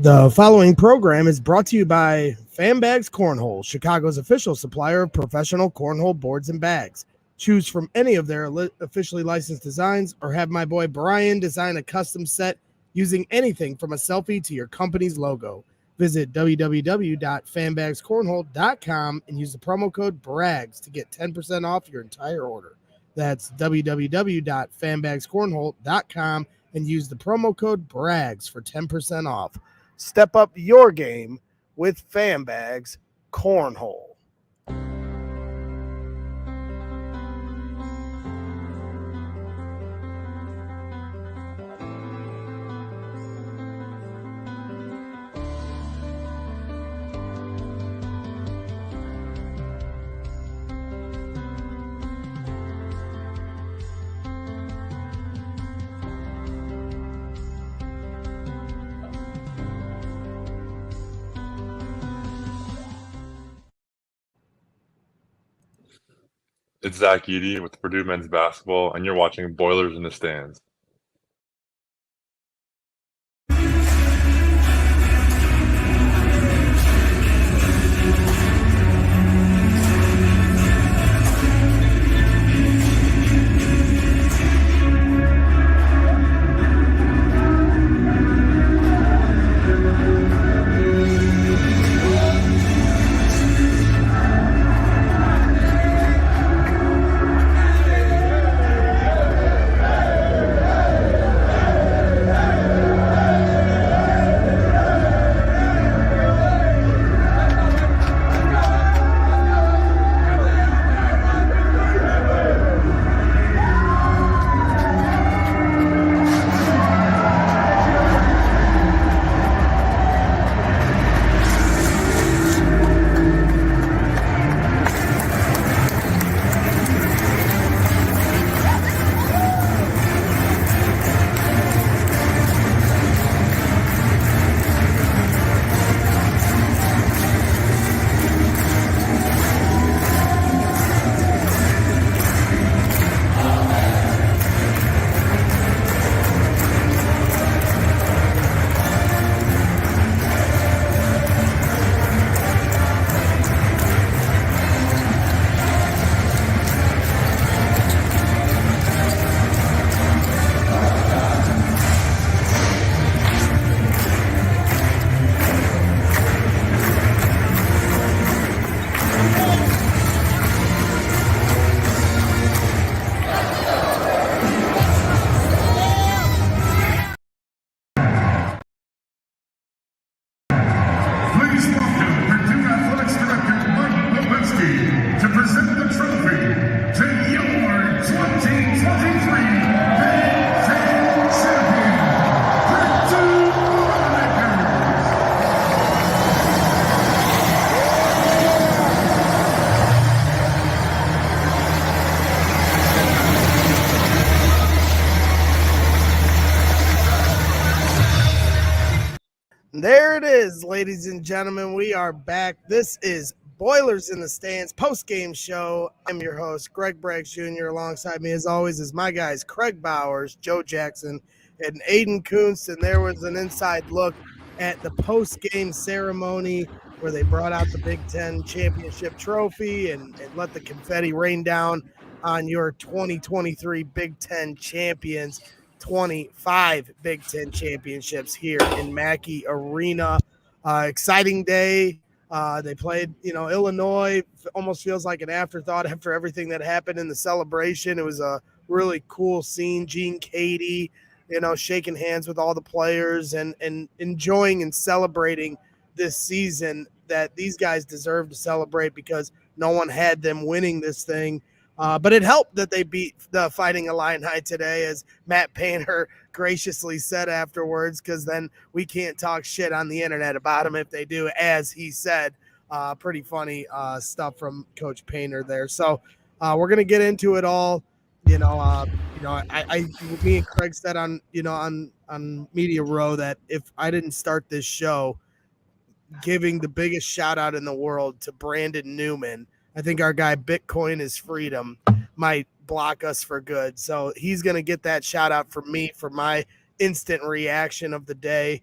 The following program is brought to you by Fanbags Cornhole, Chicago's official supplier of professional cornhole boards and bags. Choose from any of their officially licensed designs or have my boy Brian design a custom set using anything from a selfie to your company's logo. Visit www.fanbagscornhole.com and use the promo code BRAGS to get 10% off your entire order. That's www.fanbagscornhole.com and use the promo code BRAGS for 10% off. Step up your game with Fanbags Cornhole. It's Zach Eady with Purdue men's basketball, and you're watching Boilers in the Stands. There it is, ladies and gentlemen. We are back. This is Boilers in the Stands post-game show. I'm your host, Kraig Bowers Jr. Alongside me, as always, is my guys, Kraig Bowers, Joe Jackson, and Aidan Kunst. And there was an inside look at the post-game ceremony where they brought out the Big Ten championship trophy and let the confetti rain down on your 2023 Big Ten champions. 25 Big Ten championships here in Mackey Arena. Exciting day. They played, Illinois. Almost feels like an afterthought after everything that happened in the celebration. It was a really cool scene. Gene Katie, shaking hands with all the players and enjoying and celebrating this season that these guys deserve to celebrate because no one had them winning this thing. But it helped that they beat the Fighting Illini today, as Matt Painter graciously said afterwards, because then we can't talk shit on the internet about them if they do, as he said. Pretty funny stuff from Coach Painter there. So we're gonna get into it all. Me and Kraig said on Media Row that if I didn't start this show giving the biggest shout out in the world to Brandon Newman, I think our guy Bitcoin is Freedom might block us for good. So he's going to get that shout out from me for my instant reaction of the day.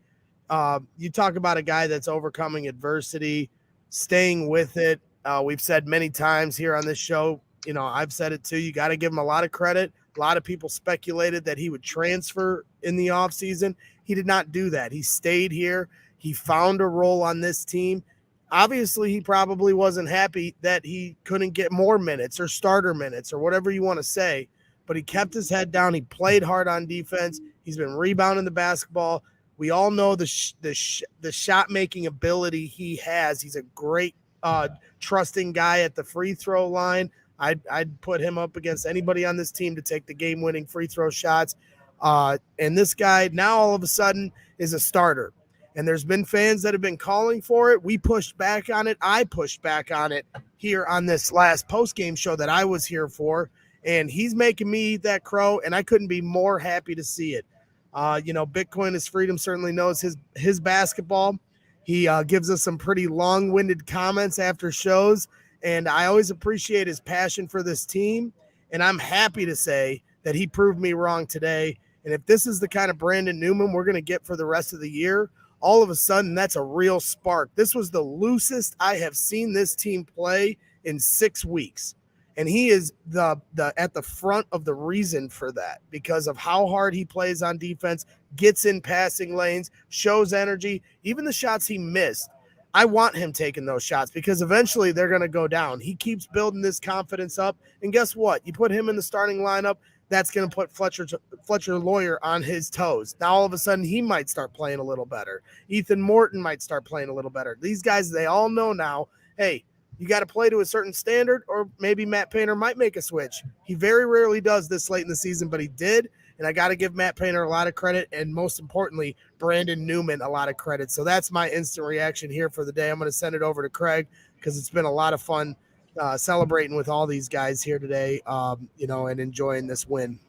You talk about a guy that's overcoming adversity, staying with it. We've said many times here on this show, I've said it too. You got to give him a lot of credit. A lot of people speculated that he would transfer in the offseason. He did not do that. He stayed here. He found a role on this team. Obviously, he probably wasn't happy that he couldn't get more minutes or starter minutes or whatever you want to say, but he kept his head down. He played hard on defense. He's been rebounding the basketball. We all know the shot making ability he has. He's a great trusting guy at the free throw line. I'd put him up against anybody on this team to take the game winning free throw shots. And this guy now all of a sudden is a starter. And there's been fans that have been calling for it. We pushed back on it. I pushed back on it here on this last post-game show that I was here for. And he's making me eat that crow, and I couldn't be more happy to see it. Bitcoin is Freedom certainly knows his basketball. He gives us some pretty long-winded comments after shows, and I always appreciate his passion for this team. And I'm happy to say that he proved me wrong today. And if this is the kind of Brandon Newman we're going to get for the rest of the year, all of a sudden that's a real spark. This was the loosest I have seen this team play in 6 weeks. And he is the at the front of the reason for that because of how hard he plays on defense, gets in passing lanes, shows energy, even the shots he missed. I want him taking those shots because eventually they're going to go down. He keeps building this confidence up. And guess what? You put him in the starting lineup, that's going to put Fletcher Lawyer on his toes. Now, all of a sudden, he might start playing a little better. Ethan Morton might start playing a little better. These guys, they all know now, hey, you got to play to a certain standard, or maybe Matt Painter might make a switch. He very rarely does this late in the season, but he did, and I got to give Matt Painter a lot of credit, and most importantly, Brandon Newman a lot of credit. So that's my instant reaction here for the day. I'm going to send it over to Kraig because it's been a lot of fun celebrating with all these guys here today, and enjoying this win.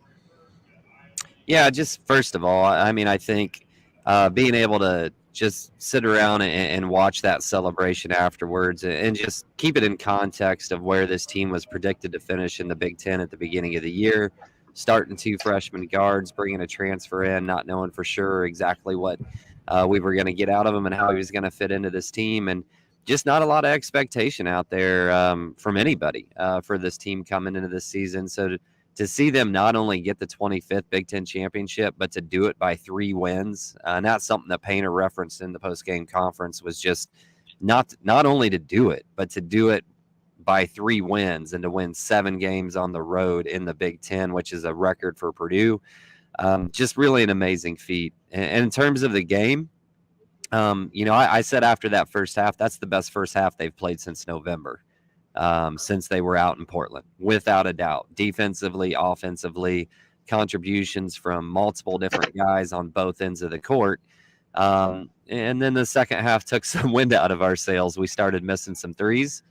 Yeah, just first of all, I mean, I think being able to just sit around and watch that celebration afterwards and just keep it in context of where this team was predicted to finish in the Big Ten at the beginning of the year, starting 2 freshman guards, bringing a transfer in, not knowing for sure exactly what we were going to get out of him and how he was going to fit into this team. And just not a lot of expectation out there from anybody for this team coming into this season. So to see them not only get the 25th Big Ten championship, but to do it by 3 wins, and that's something that Painter referenced in the post-game conference, was just not only to do it, but to do it by 3 wins and to win 7 games on the road in the Big Ten, which is a record for Purdue. Just really an amazing feat. And in terms of the game, I said after that first half, that's the best first half they've played since November. Since they were out in Portland, without a doubt. Defensively, offensively, contributions from multiple different guys on both ends of the court. And then the second half took some wind out of our sails. We started missing some threes.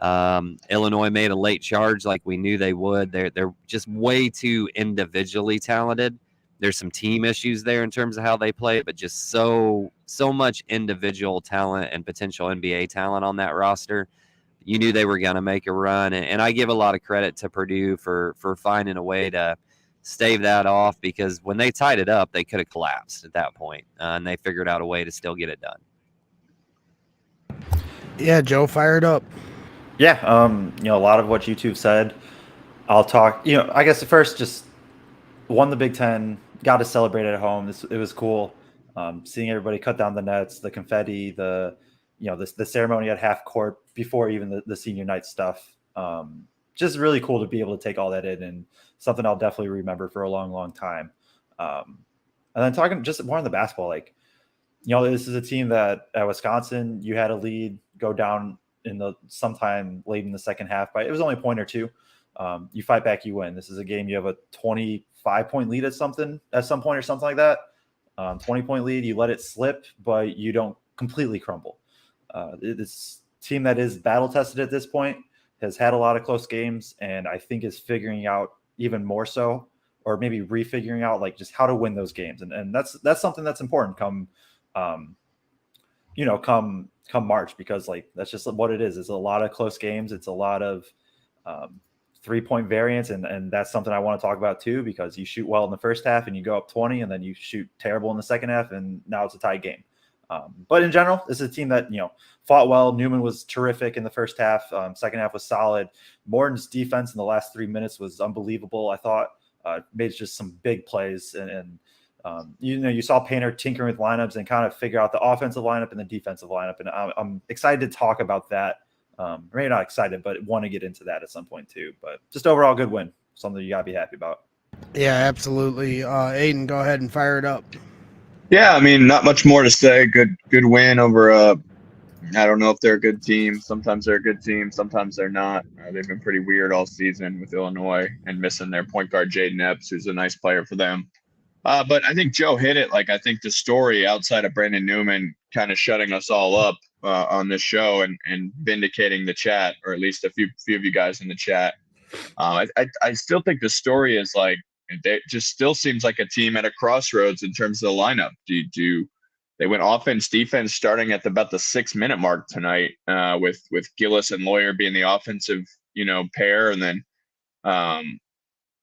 Illinois made a late charge like we knew they would. They're just way too individually talented. There's some team issues there in terms of how they play, but just so much individual talent and potential NBA talent on that roster. You knew they were going to make a run. And I give a lot of credit to Purdue for finding a way to stave that off, because when they tied it up, they could have collapsed at that point. And they figured out a way to still get it done. Yeah, Joe, fired up. Yeah, a lot of what you two said. I'll talk, I guess at first just won the Big Ten, got to celebrate it at home. It was cool. Seeing everybody cut down the nets, the confetti, the ceremony at half court before even the senior night stuff. Just really cool to be able to take all that in, and something I'll definitely remember for a long, long time. And then talking just more on the basketball, this is a team that at Wisconsin, you had a lead, go down in sometime late in the second half, but it was only a point or two. You fight back, you win. This is a game you have a 25-point lead at some point or something like that. 20-point lead, you let it slip, but you don't completely crumble. This team that is battle tested at this point has had a lot of close games, and I think is figuring out even more so, or maybe refiguring out just how to win those games. And that's something that's important come March, because that's just what it is. It's a lot of close games. It's a lot of 3-point variance. And that's something I want to talk about too, because you shoot well in the first half and you go up 20, and then you shoot terrible in the second half, and now it's a tied game. But in general, this is a team that, fought well. Newman was terrific in the first half. Second half was solid. Morton's defense in the last 3 minutes was unbelievable. I thought made just some big plays. And you saw Painter tinkering with lineups and kind of figure out the offensive lineup and the defensive lineup. And I'm excited to talk about that. Maybe not excited, but want to get into that at some point too. But just overall good win. Something you got to be happy about. Yeah, absolutely. Aidan, go ahead and fire it up. Yeah, I mean, not much more to say. Good win over I don't know if they're a good team. Sometimes they're a good team. Sometimes they're not. They've been pretty weird all season with Illinois and missing their point guard, Jaden Epps, who's a nice player for them. But I think Joe hit it. Like, I think the story outside of Brandon Newman kind of shutting us all up on this show and vindicating the chat, or at least a few of you guys in the chat. I still think the story is like, it just still seems like a team at a crossroads in terms of the lineup. They went offense, defense starting at about the 6-minute mark tonight, with Gillis and Lawyer being the offensive, pair, and then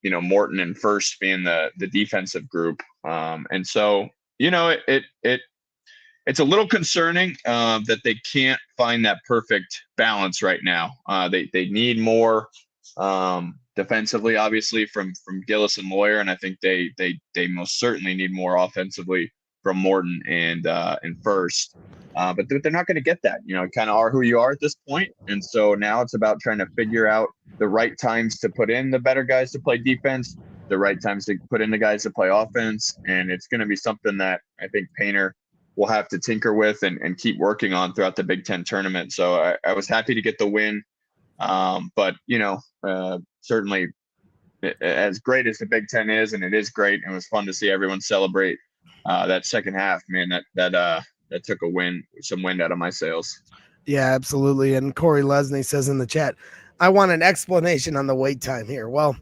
Morton and First being the defensive group. And so, it's a little concerning that they can't find that perfect balance right now. They need more defensively, obviously, from Gillis and Lawyer, and I think they most certainly need more offensively from Morton and First. But they're not going to get that. Kind of are who you are at this point. And so now it's about trying to figure out the right times to put in the better guys to play defense, the right times to put in the guys to play offense. And it's going to be something that I think Painter will have to tinker with and keep working on throughout the Big Ten tournament. So I was happy to get the win. But, certainly as great as the Big Ten is, and it is great, and it was fun to see everyone celebrate that second half, man, that took some wind out of my sails. Yeah, absolutely. And Corey Lesney says in the chat, I want an explanation on the wait time here. Well,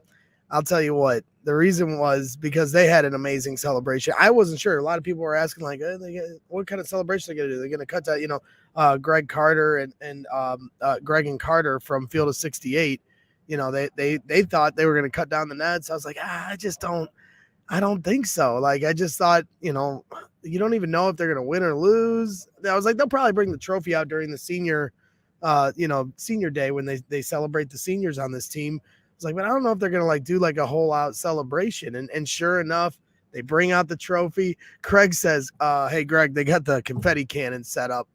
I'll tell you what, the reason was because they had an amazing celebration. I wasn't sure. A lot of people were asking, like, what kind of celebration are they going to do? They're going to cut that, Greg Carter and Greg and Carter from Field of 68. They thought they were going to cut down the nets. I was like, I don't think so. Like, I just thought, you don't even know if they're going to win or lose. I was like, they'll probably bring the trophy out during the senior day when they celebrate the seniors on this team. I was like, but I don't know if they're going to do a whole out celebration. And sure enough, they bring out the trophy. Kraig says, hey, Greg, they got the confetti cannon set up.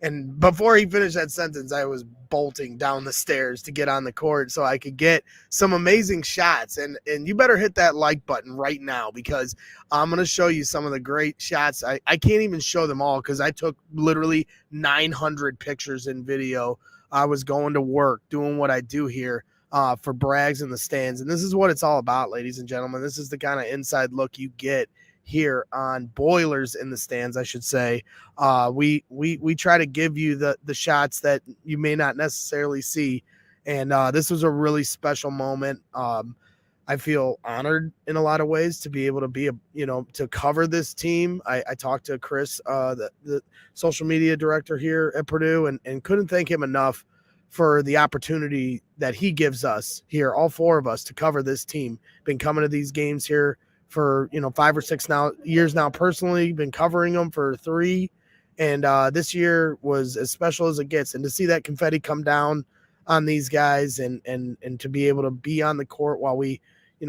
And before he finished that sentence, I was bolting down the stairs to get on the court so I could get some amazing shots. And you better hit that like button right now, because I'm going to show you some of the great shots. I can't even show them all because I took literally 900 pictures and video. I was going to work doing what I do here for Brags in the Stands. And this is what it's all about, ladies and gentlemen. This is the kind of inside look you get here on Boilers in the Stands, I should say. We try to give you the shots that you may not necessarily see, and this was a really special moment. I feel honored in a lot of ways to be able to be to cover this team. I talked to Chris, the social media director here at Purdue, and couldn't thank him enough for the opportunity that he gives us here, all four of us, to cover this team. Been coming to these games here for 5 or 6 years now. Personally, been covering them for 3, and this year was as special as it gets. And to see that confetti come down on these guys, and to be able to be on the court while we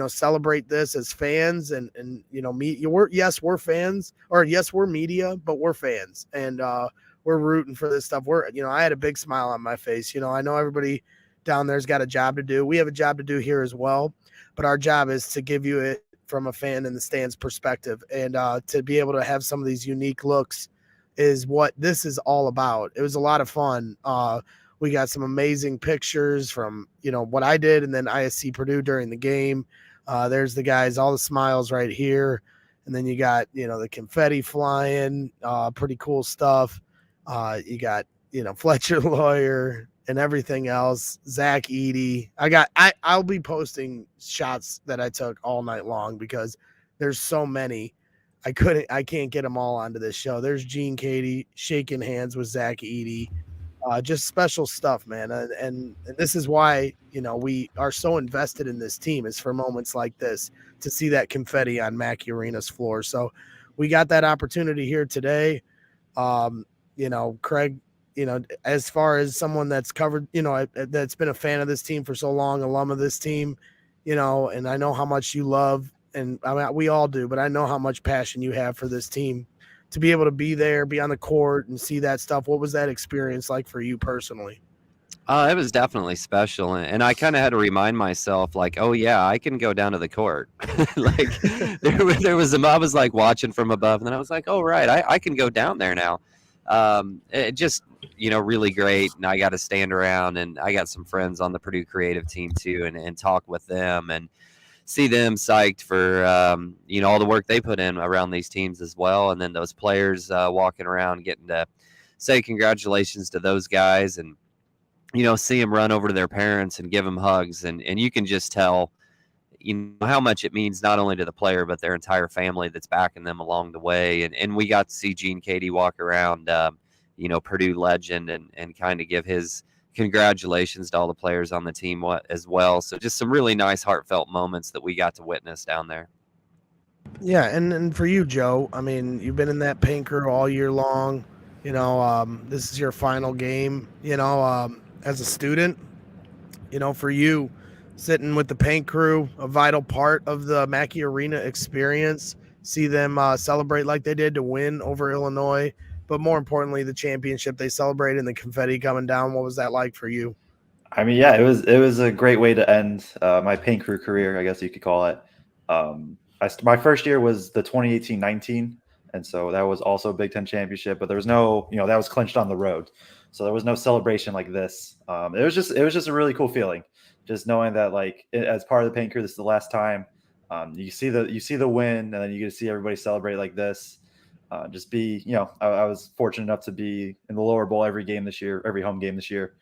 celebrate this as fans, and we're fans, or yes, we're media, but we're fans, and we're rooting for this stuff. I had a big smile on my face. I know everybody down there's got a job to do. We have a job to do here as well, but our job is to give you it from a fan in the stands perspective, and to be able to have some of these unique looks is what this is all about. It was a lot of fun. We got some amazing pictures from what I did, and then ISC Purdue during the game. There's the guys, all the smiles right here, and then you got the confetti flying, pretty cool stuff. You got Fletcher Lawyer and everything else. Zach Edey. I'll be posting shots that I took all night long because there's so many. I can't get them all onto this show. There's Gene Katie shaking hands with Zach Edey. Just special stuff, man. And this is why, we are so invested in this team, is for moments like this, to see that confetti on Mackey Arena's floor. So we got that opportunity here today. Kraig, as far as someone that's covered, that's been a fan of this team for so long, alum of this team, and I know how much you love, and I mean, we all do, but I know how much passion you have for this team. To be able to be there, be on the court, and see that stuff, what was that experience like for you personally? It was definitely special, and I kind of had to remind myself, like, oh yeah, I can go down to the court. Like there was I was like watching from above, and then I was like, oh right, I can go down there now. It just really great, and I got to stand around, and I got some friends on the Purdue creative team too, and talk with them and see them psyched for all the work they put in around these teams as well, and then those players walking around getting to say congratulations to those guys, and see them run over to their parents and give them hugs. And you can just tell, how much it means not only to the player, but their entire family that's backing them along the way. And we got to see Gene Katie walk around, Purdue legend, and kind of give his congratulations to all the players on the team as well. So just some really nice heartfelt moments that we got to witness down there. Yeah. And for you, Joe, I mean, you've been in that paint crew all year long. This is your final game, as a student, for you, sitting with the paint crew, a vital part of the Mackey Arena experience, see them celebrate like they did to win over Illinois, but more importantly, the championship they celebrated and the confetti coming down. What was that like for you? I mean, yeah, it was a great way to end my paint crew career, I guess you could call it. My first year was the 2018-19, and so that was also a Big Ten championship, but there was no, that was clinched on the road. So there was no celebration like this. It was just a really cool feeling, just knowing that as part of the paint crew, this is the last time. You see the win, and then you get to see everybody celebrate like this. I was fortunate enough to be in the lower bowl every home game this year.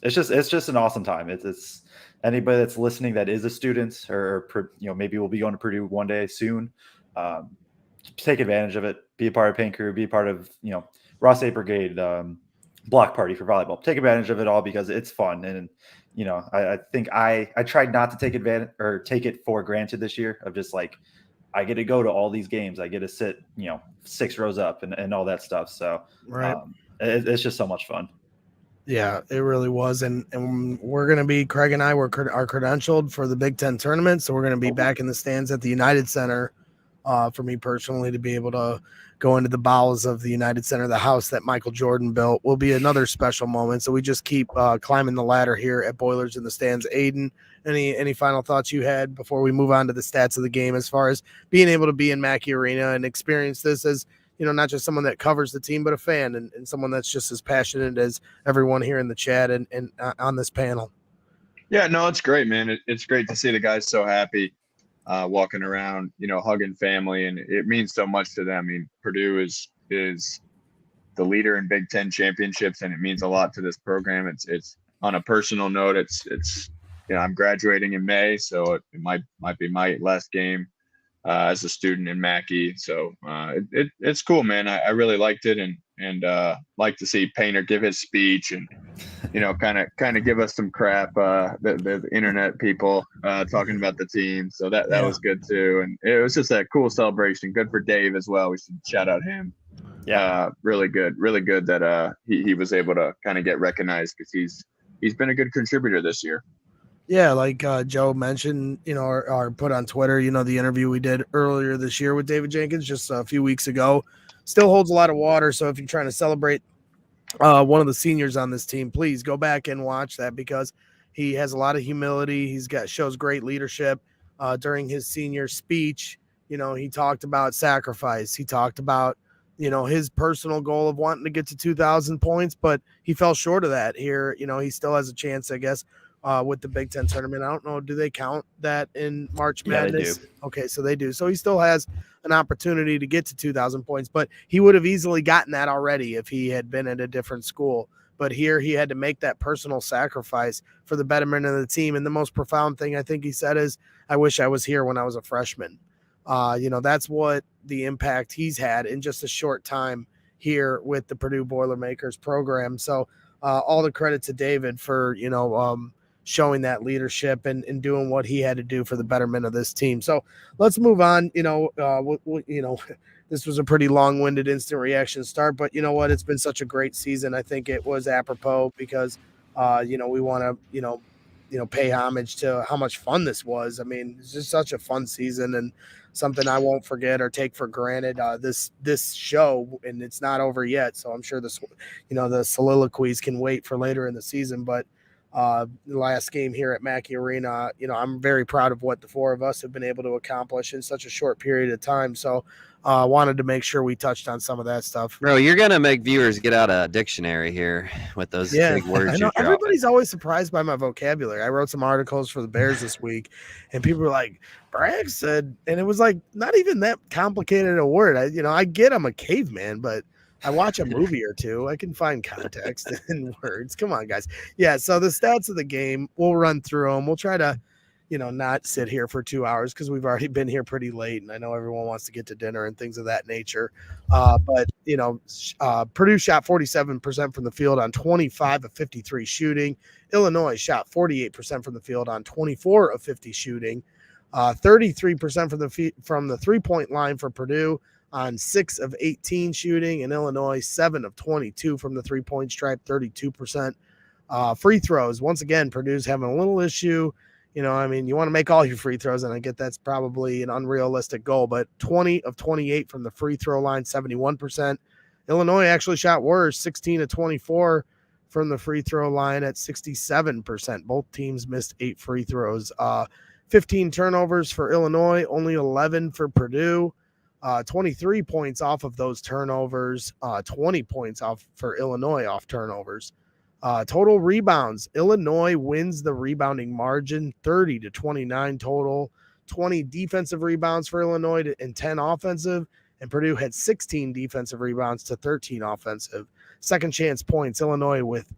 It's just an awesome time. It's anybody that's listening that is a student or maybe will be going to Purdue one day soon. Take advantage of it. Be a part of paint crew. Be a part of Ross 8 Brigade. Block party for volleyball. Take advantage of it all because it's fun. And, I think I tried not to take advantage or take it for granted this year of just I get to go to all these games. I get to sit, 6 rows up and all that stuff. So right. It's just so much fun. Yeah, it really was. And we're going to be, Kraig and I are credentialed for the Big Ten tournament. So we're going to be back in the stands at the United Center for me personally to be able to go into the bowels of the United Center, the house that Michael Jordan built, will be another special moment. So we just keep climbing the ladder here at Boilers in the Stands. Aidan, any final thoughts you had before we move on to the stats of the game as far as being able to be in Mackey Arena and experience this as, not just someone that covers the team, but a fan and someone that's just as passionate as everyone here in the chat and on this panel? Yeah, no, it's great, man. It's great to see the guys so happy. Walking around, hugging family, and it means so much to them. I mean, Purdue is the leader in Big Ten championships, and it means a lot to this program. It's on a personal note. It's I'm graduating in May, so it might be my last game as a student in Mackey. So it's cool, man. I really liked it, and like to see Painter give his speech and kind of give us some crap, the internet people talking about the team. So that was good too. And it was just a cool celebration. Good for Dave as well. We should shout out him. Yeah. Really good that he was able to kind of get recognized because he's been a good contributor this year. Yeah, like Joe mentioned, or put on Twitter, the interview we did earlier this year with David Jenkins just a few weeks ago still holds a lot of water. So if you're trying to celebrate one of the seniors on this team, please go back and watch that because he has a lot of humility. Shows great leadership during his senior speech. He talked about sacrifice. He talked about, his personal goal of wanting to get to 2,000 points, but he fell short of that here. He still has a chance, I guess, with the Big Ten tournament. I don't know. Do they count that in March Madness? Yeah, they do. Okay, so they do. So he still has an opportunity to get to 2,000 points, but he would have easily gotten that already if he had been at a different school. But here he had to make that personal sacrifice for the betterment of the team. And the most profound thing I think he said is, I wish I was here when I was a freshman. That's what the impact he's had in just a short time here with the Purdue Boilermakers program. So all the credit to David for, showing that leadership and doing what he had to do for the betterment of this team. So let's move on. this was a pretty long-winded instant reaction start, but you know what? It's been such a great season. I think it was apropos because, we want to, pay homage to how much fun this was. I mean, it's just such a fun season and something I won't forget or take for granted. This show, and it's not over yet, so I'm sure the soliloquies can wait for later in the season. But the last game here at Mackey Arena, I'm very proud of what the four of us have been able to accomplish in such a short period of time. So wanted to make sure we touched on some of that stuff. Bro, you're going to make viewers get out a dictionary here with those big words. I know. Everybody's always surprised by my vocabulary. I wrote some articles for the Bears this week, and people were like, Bragg said, and it was like not even that complicated a word. I get I'm a caveman, but I watch a movie or two. I can find context in words. Come on, guys. Yeah, so the stats of the game, we'll run through them. We'll try to, not sit here for 2 hours because we've already been here pretty late, and I know everyone wants to get to dinner and things of that nature. But Purdue shot 47% from the field on 25 of 53 shooting. Illinois shot 48% from the field on 24 of 50 shooting. 33% from the three-point line for Purdue on 6 of 18 shooting, and Illinois 7 of 22 from the three-point stripe, 32%. Free throws, once again, Purdue's having a little issue. You want to make all your free throws, and I get that's probably an unrealistic goal, but 20 of 28 from the free throw line, 71%. Illinois actually shot worse, 16 of 24 from the free throw line at 67%. Both teams missed 8 free throws. 15 turnovers for Illinois, only 11 for Purdue. 23 points off of those turnovers, 20 points off for Illinois off turnovers. Total rebounds, Illinois wins the rebounding margin, 30-29 total, 20 defensive rebounds for Illinois and 10 offensive, and Purdue had 16 defensive rebounds to 13 offensive. Second chance points, Illinois with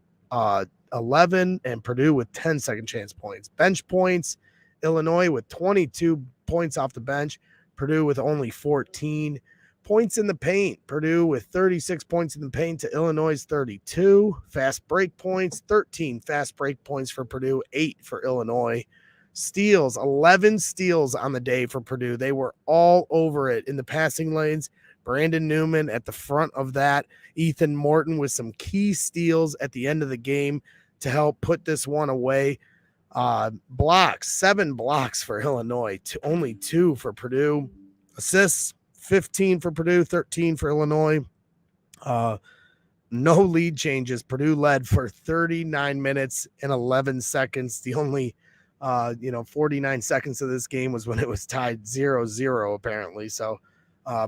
11 and Purdue with 10 second chance points. Bench points, Illinois with 22 points off the bench, Purdue with only 14. Points in the paint, Purdue with 36 points in the paint to Illinois' 32. Fast break points, 13 fast break points for Purdue, 8 for Illinois. Steals, 11 steals on the day for Purdue. They were all over it in the passing lanes. Brandon Newman at the front of that. Ethan Morton with some key steals at the end of the game to help put this one away. Blocks, 7 blocks for Illinois, only 2 for Purdue. Assists, 15 for Purdue, 13 for Illinois. No lead changes. Purdue led for 39 minutes and 11 seconds. The only 49 seconds of this game was when it was tied 0-0 apparently. So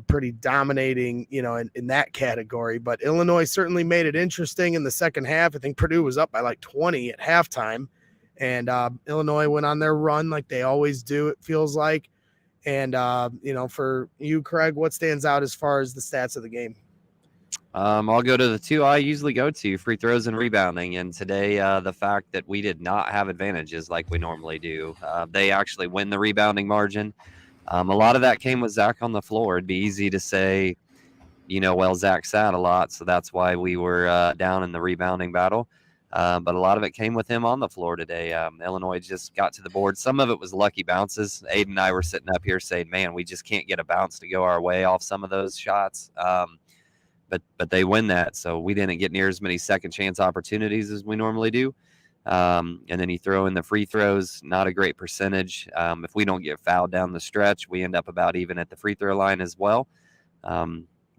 pretty dominating, in that category. But Illinois certainly made it interesting in the second half. I think Purdue was up by like 20 at halftime. And Illinois went on their run like they always do, it feels like. And, for you, Kraig, what stands out as far as the stats of the game? I'll go to the 2 I usually go to, free throws and rebounding. And today, the fact that we did not have advantages like we normally do. They actually win the rebounding margin. A lot of that came with Zach on the floor. It'd be easy to say, Zach sat a lot, so that's why we were down in the rebounding battle. But a lot of it came with him on the floor today. Illinois just got to the board. Some of it was lucky bounces. Aidan and I were sitting up here saying, man, we just can't get a bounce to go our way off some of those shots. But they win that. So we didn't get near as many second chance opportunities as we normally do. And then you throw in the free throws, not a great percentage. If we don't get fouled down the stretch, we end up about even at the free throw line as well.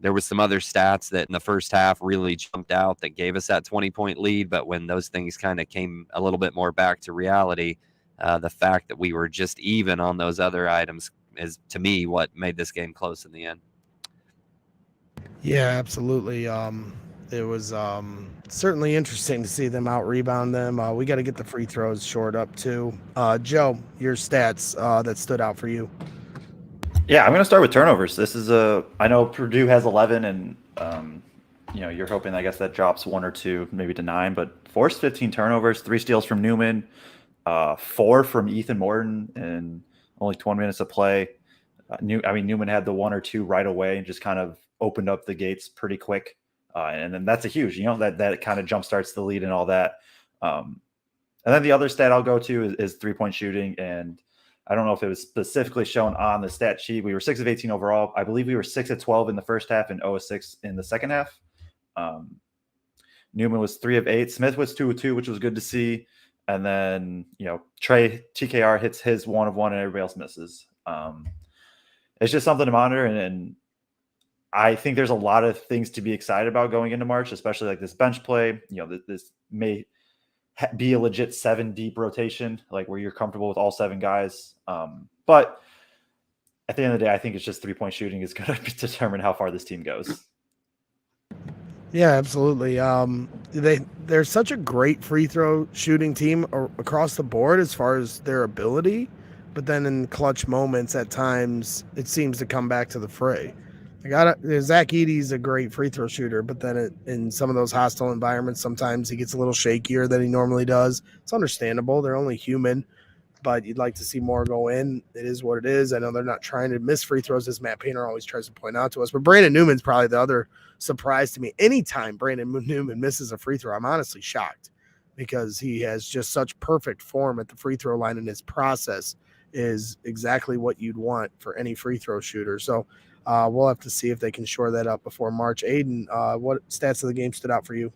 There was some other stats that in the first half really jumped out that gave us that 20-point lead. But when those things kind of came a little bit more back to reality, the fact that we were just even on those other items is, to me, what made this game close in the end. Yeah, absolutely. It was certainly interesting to see them out-rebound them. We got to get the free throws short up, too. Joe, your stats that stood out for you. Yeah, I'm going to start with turnovers. This is I know Purdue has 11, and you're hoping, I guess, that drops 1 or 2, maybe to 9. But forced 15 turnovers, 3 steals from Newman, 4 from Ethan Morton, and only 20 minutes of play. Newman had the 1 or 2 right away and just kind of opened up the gates pretty quick. And then that's a huge, that kind of jump starts the lead and all that. And then the other stat I'll go to is 3-point shooting. And I don't know if it was specifically shown on the stat sheet. We were 6 of 18 overall. I believe we were 6 of 12 in the first half and 0 of 6 in the second half. Newman was 3 of 8. Smith was 2 of 2, which was good to see. And then, Trey TKR hits his 1 of 1 and everybody else misses. It's just something to monitor. And I think there's a lot of things to be excited about going into March, especially like this bench play. This may be a legit 7 deep rotation, like where you're comfortable with all 7 guys. But at the end of the day, I think it's just 3-point shooting is going to determine how far this team goes. Yeah, absolutely. They're such a great free throw shooting team across the board as far as their ability, but then in clutch moments at times it seems to come back to the fray. Zach Edey's a great free throw shooter, but then in some of those hostile environments, sometimes he gets a little shakier than he normally does. It's understandable. They're only human, but you'd like to see more go in. It is what it is. I know they're not trying to miss free throws, as Matt Painter always tries to point out to us, but Brandon Newman's probably the other surprise to me. Anytime Brandon Newman misses a free throw, I'm honestly shocked because he has just such perfect form at the free throw line, and his process is exactly what you'd want for any free throw shooter. So we'll have to see if they can shore that up before March. Aidan, what stats of the game stood out for you?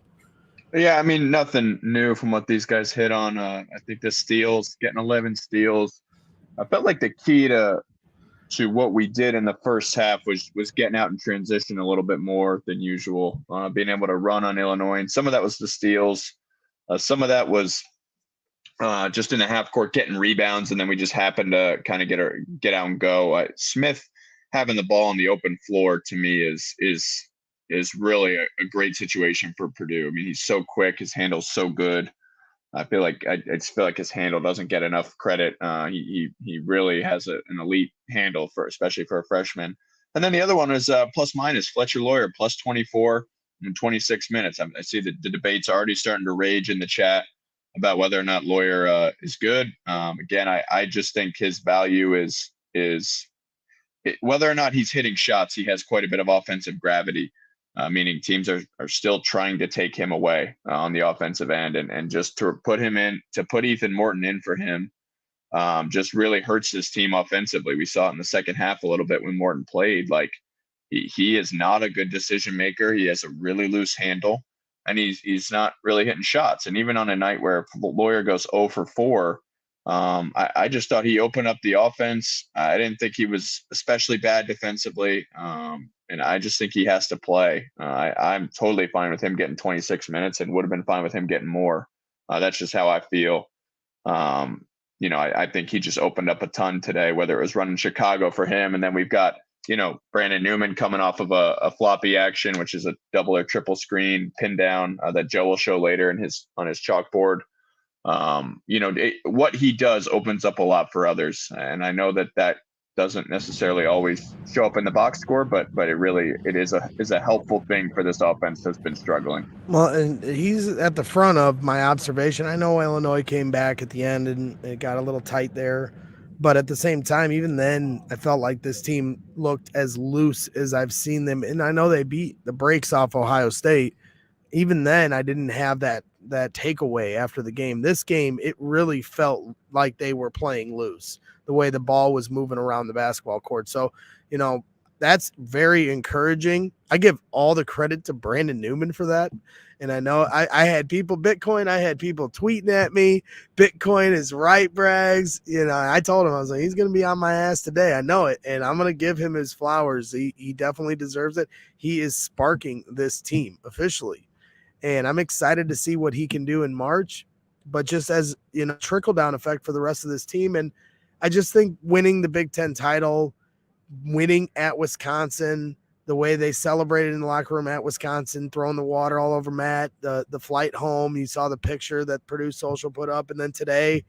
Yeah, I mean, nothing new from what these guys hit on. I think the steals, getting 11 steals. I felt like the key to what we did in the first half was getting out in transition a little bit more than usual, being able to run on Illinois. And some of that was the steals. Some of that was just in the half court getting rebounds, and then we just happened to kind of get out and go. Smith having the ball on the open floor to me is really a great situation for Purdue. I mean, he's so quick, his handle's so good. I just feel like his handle doesn't get enough credit. He really has an elite handle especially for a freshman. And then the other one is plus minus Fletcher Lawyer plus 24 in 26 minutes. I see the debate's already starting to rage in the chat about whether or not Lawyer is good. Again, I just think his value is whether or not he's hitting shots. He has quite a bit of offensive gravity. Meaning teams are still trying to take him away on the offensive end, and just to put Ethan Morton in for him just really hurts this team offensively. We saw it in the second half a little bit when Morton played. Like he is not a good decision maker. He has a really loose handle, and he's not really hitting shots. And even on a night where Lawyer goes 0 for 4, I just thought he opened up the offense. I didn't think he was especially bad defensively. And I just think he has to play. I'm totally fine with him getting 26 minutes and would have been fine with him getting more. That's just how I feel. I think he just opened up a ton today, whether it was running Chicago for him. And then we've got, Brandon Newman coming off of a floppy action, which is a double or triple screen pin down that Joe will show later on his chalkboard. What he does opens up a lot for others. And I know that doesn't necessarily always show up in the box score, but it is a helpful thing for this offense that's been struggling. Well, and he's at the front of my observation. I know Illinois came back at the end and it got a little tight there, but at the same time, even then, I felt like this team looked as loose as I've seen them. And I know they beat the brakes off Ohio State. Even then, I didn't have that takeaway after the game. This game, it really felt like they were playing loose, the way the ball was moving around the basketball court. So, that's very encouraging. I give all the credit to Brandon Newman for that. And I know I had people tweeting at me, Bitcoin is right, Braggs. I told him, I was like, he's going to be on my ass today. I know it. And I'm going to give him his flowers. He definitely deserves it. He is sparking this team officially. And I'm excited to see what he can do in March, but just as, trickle down effect for the rest of this team. And I just think winning the Big Ten title, winning at Wisconsin, the way they celebrated in the locker room at Wisconsin, throwing the water all over Matt, the flight home, you saw the picture that Purdue Social put up. And then today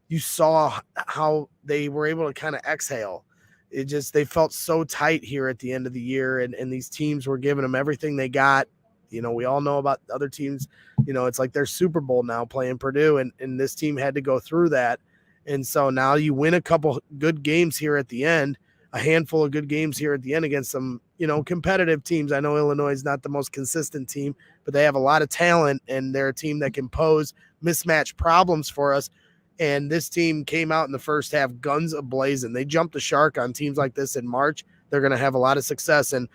you saw how they were able to kind of exhale. They felt so tight here at the end of the year, and these teams were giving them everything they got. We all know about other teams, it's like their Super Bowl now playing Purdue, and this team had to go through that. And so now you win a couple good games here at the end, a handful of good games here at the end against some, competitive teams. I know Illinois is not the most consistent team, but they have a lot of talent, and they're a team that can pose mismatch problems for us. And this team came out in the first half guns ablazing. They jumped the shark on teams like this in March. They're going to have a lot of success. And,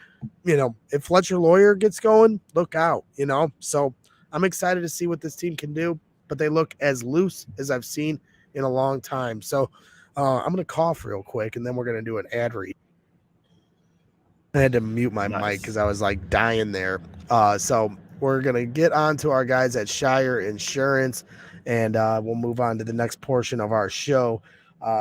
if Fletcher Lawyer gets going, look out, So I'm excited to see what this team can do, but they look as loose as I've seen in a long time. So I'm going to cough real quick, and then we're going to do an ad read. I had to mute my mic because I was like dying there. So we're going to get on to our guys at Shire Insurance, and we'll move on to the next portion of our show.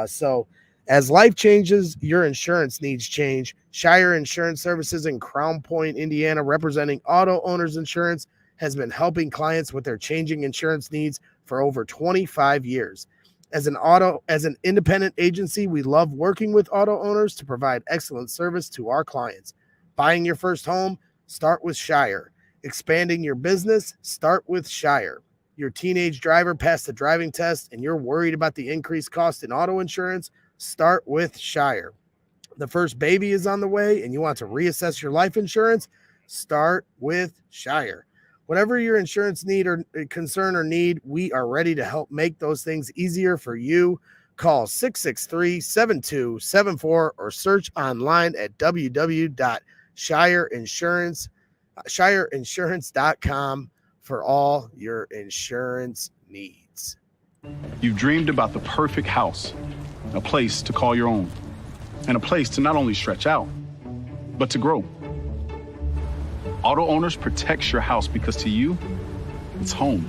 So as life changes, your insurance needs change. Shire Insurance Services in Crown Point, Indiana, representing auto owners insurance, has been helping clients with their changing insurance needs for over 25 years. As an independent agency, we love working with auto owners to provide excellent service to our clients. Buying your first home? Start with Shire. Expanding your business? Start with Shire. Your teenage driver passed the driving test and you're worried about the increased cost in auto insurance? Start with Shire. The first baby is on the way and you want to reassess your life insurance? Start with Shire. Whatever your insurance need or concern or need, we are ready to help make those things easier for you. Call 663-7274 or search online at shireinsurance.com for all your insurance needs. You've dreamed about the perfect house, a place to call your own, and a place to not only stretch out, but to grow. Auto Owners protects your house because to you, it's home.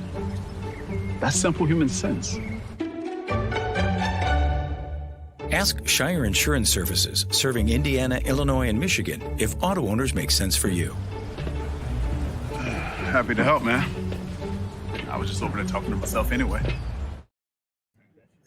That's simple human sense. Ask Shire Insurance Services, serving Indiana, Illinois, and Michigan, if auto owners make sense for you. Happy to help, man. I was just over there talking to myself anyway.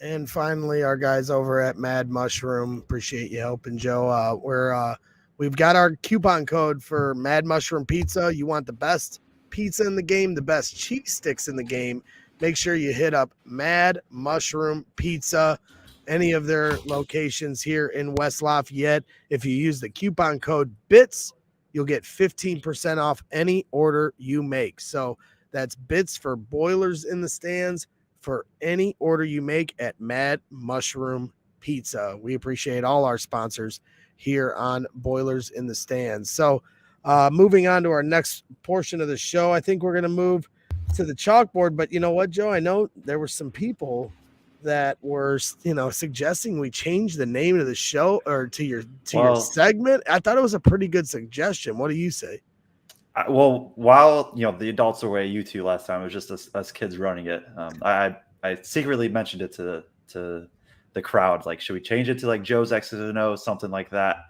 And finally, our guys over at Mad Mushroom. Appreciate you helping, Joe. We've got our coupon code for Mad Mushroom Pizza. You want the best pizza in the game, the best cheese sticks in the game, make sure you hit up Mad Mushroom Pizza, any of their locations here in West Lafayette. If you use the coupon code BITS, you'll get 15% off any order you make. So that's BITS for Boilers in the Stands for any order you make at Mad Mushroom Pizza. We appreciate all our sponsors here on Boilers in the Stands. So moving on to our next portion of the show, I think we're going to move to the chalkboard. But you know what, Joe? I know there were some people that were, suggesting we change the name of the show or to your segment. I thought it was a pretty good suggestion. What do you say? Well, while the adults were away at U2 last time, it was just us kids running it. I secretly mentioned it to the crowd, like, should we change it to like Joe's X's and O's, something like that.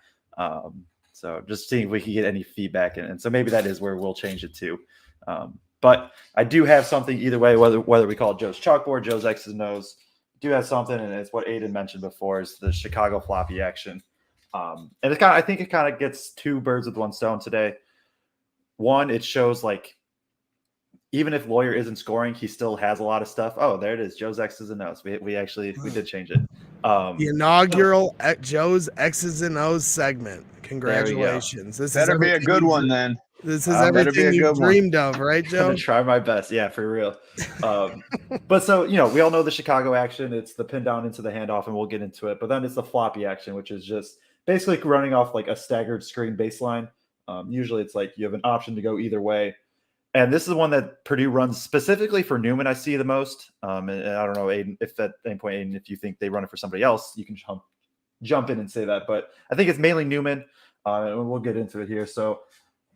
So just seeing if we can get any feedback, and so maybe that is where we'll change it to. But I do have something either way, whether we call it Joe's Chalkboard, Joe's X's and O's, do have something, and it's what Aidan mentioned before, is the Chicago floppy action. And I think it kind of gets two birds with one stone today. One, it shows like even if Lawyer isn't scoring, he still has a lot of stuff. Oh, there it is, Joe's X's and O's. We did change it. The inaugural Joe's X's and O's segment. Congratulations! This better be a good one then. This is everything you dreamed of, right, Joe? I'm gonna try my best. Yeah, for real. But so, we all know the Chicago action. It's the pin down into the handoff, and we'll get into it. But then it's the floppy action, which is just basically running off like a staggered screen baseline. Usually it's like you have an option to go either way. And this is one that Purdue runs specifically for Newman, I see the most. And I don't know, Aidan, if at any point, Aidan, if you think they run it for somebody else, you can jump in and say that. But I think it's mainly Newman, and we'll get into it here. So